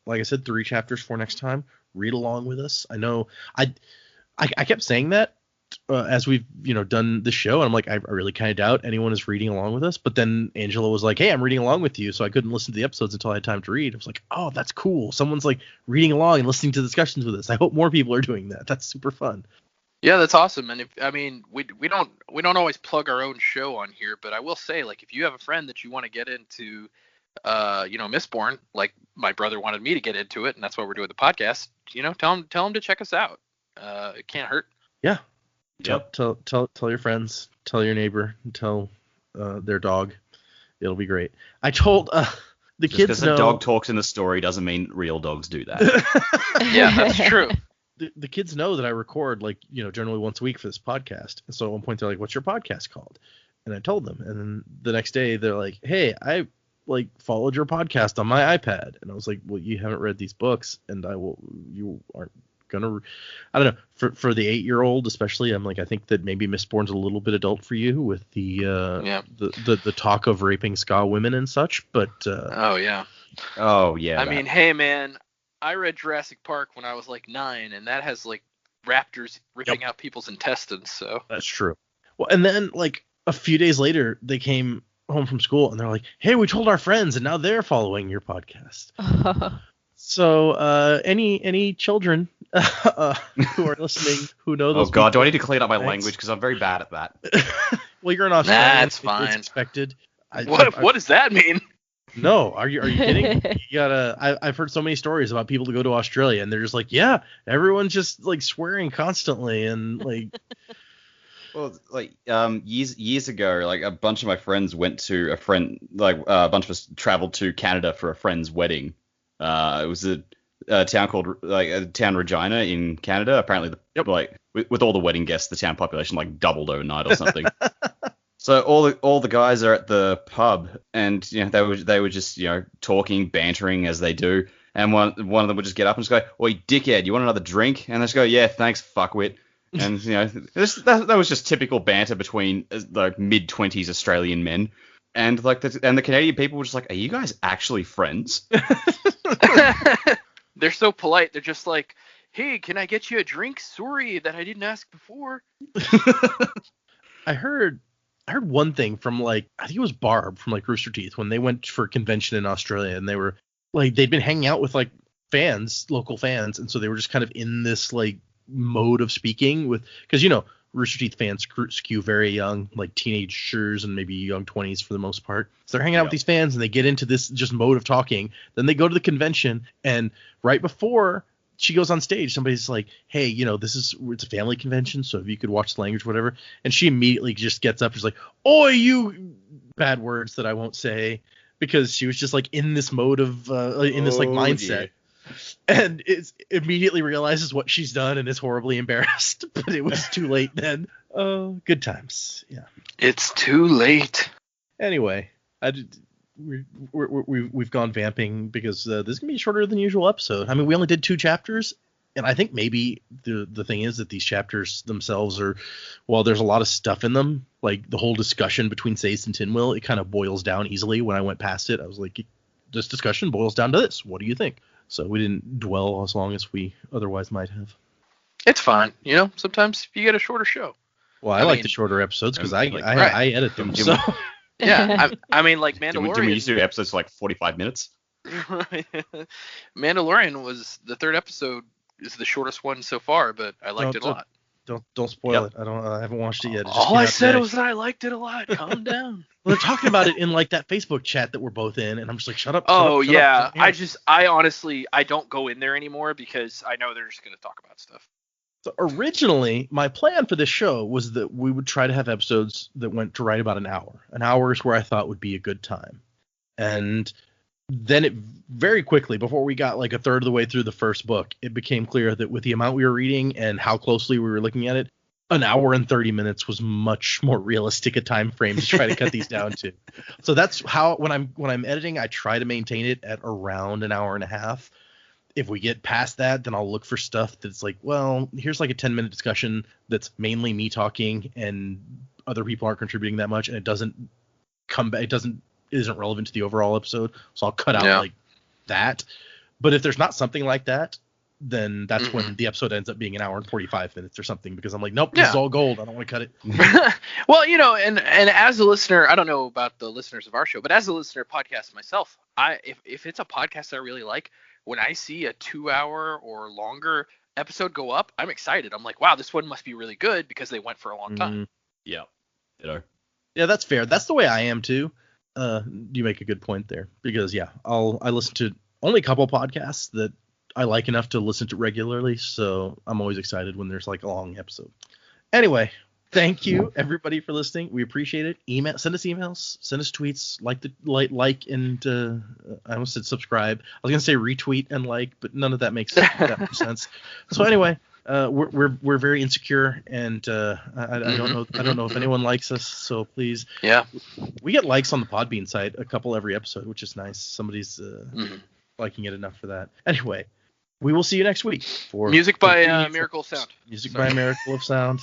Like I said, 3 chapters for next time. Read along with us. I know I kept saying that as we've done the show, and I'm like, I really kind of doubt anyone is reading along with us. But then Angela was like, hey, I'm reading along with you, so I couldn't listen to the episodes until I had time to read. I was like, oh, that's cool. Someone's reading along and listening to discussions with us. I hope more people are doing that. That's super fun. Yeah, that's awesome. And we don't always plug our own show on here, but I will say, if you have a friend that you want to get into, Mistborn, like my brother wanted me to get into it, and that's why we're doing the podcast. Tell him to check us out. It can't hurt. Yeah. Yep. Tell your friends, tell your neighbor, tell their dog. It'll be great. I told the Just kids because know. a dog talks in the story doesn't mean real dogs do that. Yeah, that's true. The kids know that I record generally once a week for this podcast. And so at one point they're like, what's your podcast called? And I told them. And then the next day they're like, hey, I followed your podcast on my iPad. And I was like, well, you haven't read these books, and you aren't gonna, I don't know, for the 8-year-old especially. I'm like, I think that maybe Mistborn's a little bit adult for you with the talk of raping ska women and such. But oh yeah. I mean, hey man, I read Jurassic Park when I was 9, and that has raptors ripping out people's intestines. So that's true. Well, and then a few days later, they came home from school and they're like, hey, we told our friends, and now they're following your podcast. So any children who are listening who know those. Oh God, do I need to clean up my language, because I'm very bad at that? Well, you're in Australia. That's fine. It's expected. What does that mean? No, are you kidding? You gotta. I've heard so many stories about people to go to Australia, and they're just like, yeah, everyone's just swearing constantly, and Well, years ago, a bunch of my friends went to a friend, a bunch of us traveled to Canada for a friend's wedding. It was a town called town Regina in Canada. Apparently, with all the wedding guests, the town population doubled overnight or something. So all the guys are at the pub, and they were just talking, bantering as they do. And one of them would just get up and just go, "Oi, dickhead, you want another drink?" And they just go, "Yeah, thanks, fuckwit." And that was just typical banter between mid-20s Australian men. And the Canadian people were just like, "Are you guys actually friends?" They're so polite. They're just like, "Hey, can I get you a drink? Sorry that I didn't ask before." I heard one thing from I think it was Barb from Rooster Teeth when they went for a convention in Australia, and they were they'd been hanging out with fans, local fans, and so they were just kind of in this mode of speaking with, because Rooster Teeth fans skew very young, teenagers and maybe young 20s for the most part. So they're hanging out with these fans, and they get into this just mode of talking. Then they go to the convention, and right before she goes on stage, somebody's like, hey, it's a family convention, so if you could watch the language, whatever. And she immediately just gets up and she's like, oi, you, bad words that I won't say, because she was just in this mode of in this mindset. Yeah. And immediately realizes what she's done and is horribly embarrassed, but it was too late then. Oh, good times. Yeah. It's too late. Anyway, we've gone vamping because this is gonna be a shorter than usual episode. I mean, we only did 2 chapters, and I think maybe the thing is that these chapters themselves are, well, there's a lot of stuff in them. Like the whole discussion between Sazed and Tinwyl, it kind of boils down easily. When I went past it, I was like, this discussion boils down to this. What do you think? So we didn't dwell as long as we otherwise might have. It's fine. You know, sometimes you get a shorter show. Well, I like the shorter episodes because I edit them. Jim- So Yeah, I mean, like Did we Mandalorian. used to do episodes for like 45 minutes? Mandalorian was the 3rd episode is the shortest one so far, but I liked it a lot. don't spoil it. I haven't watched it yet. It just All came I out said today. was that I liked it a lot. Calm down. Well, they're talking about it in like that Facebook chat that we're both in, and I'm just like, shut up. Oh shut yeah, up, shut up. I honestly don't go in there anymore because I know they're just gonna talk about stuff. So originally, my plan for this show was that we would try to have episodes that went to right about an hour. An hour is where I thought would be a good time. And then it very quickly, before we got like a third of the way through the first book, it became clear that with the amount we were reading and how closely we were looking at it, an hour and 30 minutes was much more realistic a time frame to try to cut these down to. So that's how when I'm editing, I try to maintain it at around an hour and a half. If we get past that, then I'll look for stuff that's like, well, here's like a 10-minute discussion that's mainly me talking and other people aren't contributing that much, and it doesn't come back, isn't relevant to the overall episode, so I'll cut out like that. But if there's not something like that, then that's when the episode ends up being an hour and 45 minutes or something, because I'm like, nope, this is all gold. I don't want to cut it. Well, you know, and as a listener, I don't know about the listeners of our show, but as a listener of podcasts myself, if it's a podcast I really like, when I see a 2-hour or longer episode go up, I'm excited. I'm like, wow, this one must be really good because they went for a long time. Yeah. You know. Yeah, that's fair. That's the way I am too. You make a good point there, because I listen to only a couple podcasts that I like enough to listen to regularly, so I'm always excited when there's like a long episode. Anyway, thank you everybody for listening. We appreciate it. Send us emails, send us tweets, like and I almost said subscribe. I was gonna say retweet and like, but none of that makes that much sense. So anyway, we're very insecure, and I don't know if anyone likes us, so please. Yeah. We get likes on the Podbean site, a couple every episode, which is nice. Somebody's liking it enough for that. Anyway, we will see you next week for music by Miracle of Sound. Music by Miracle of Sound.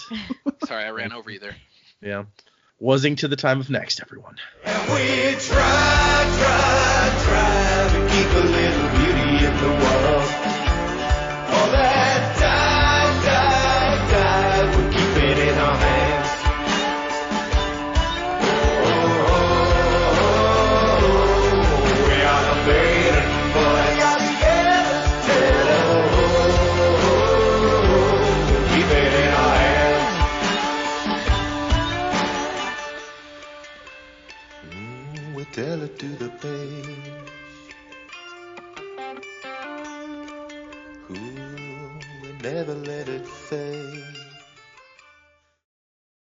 Sorry, I ran over you there. Yeah. Wuzzing to the time of next, everyone. And we try to keep a little beauty in the world. All that died, we keep it in our hands. We are the maiden boys. We are the we keep it in our hands. We tell it to the page. We never let it fade.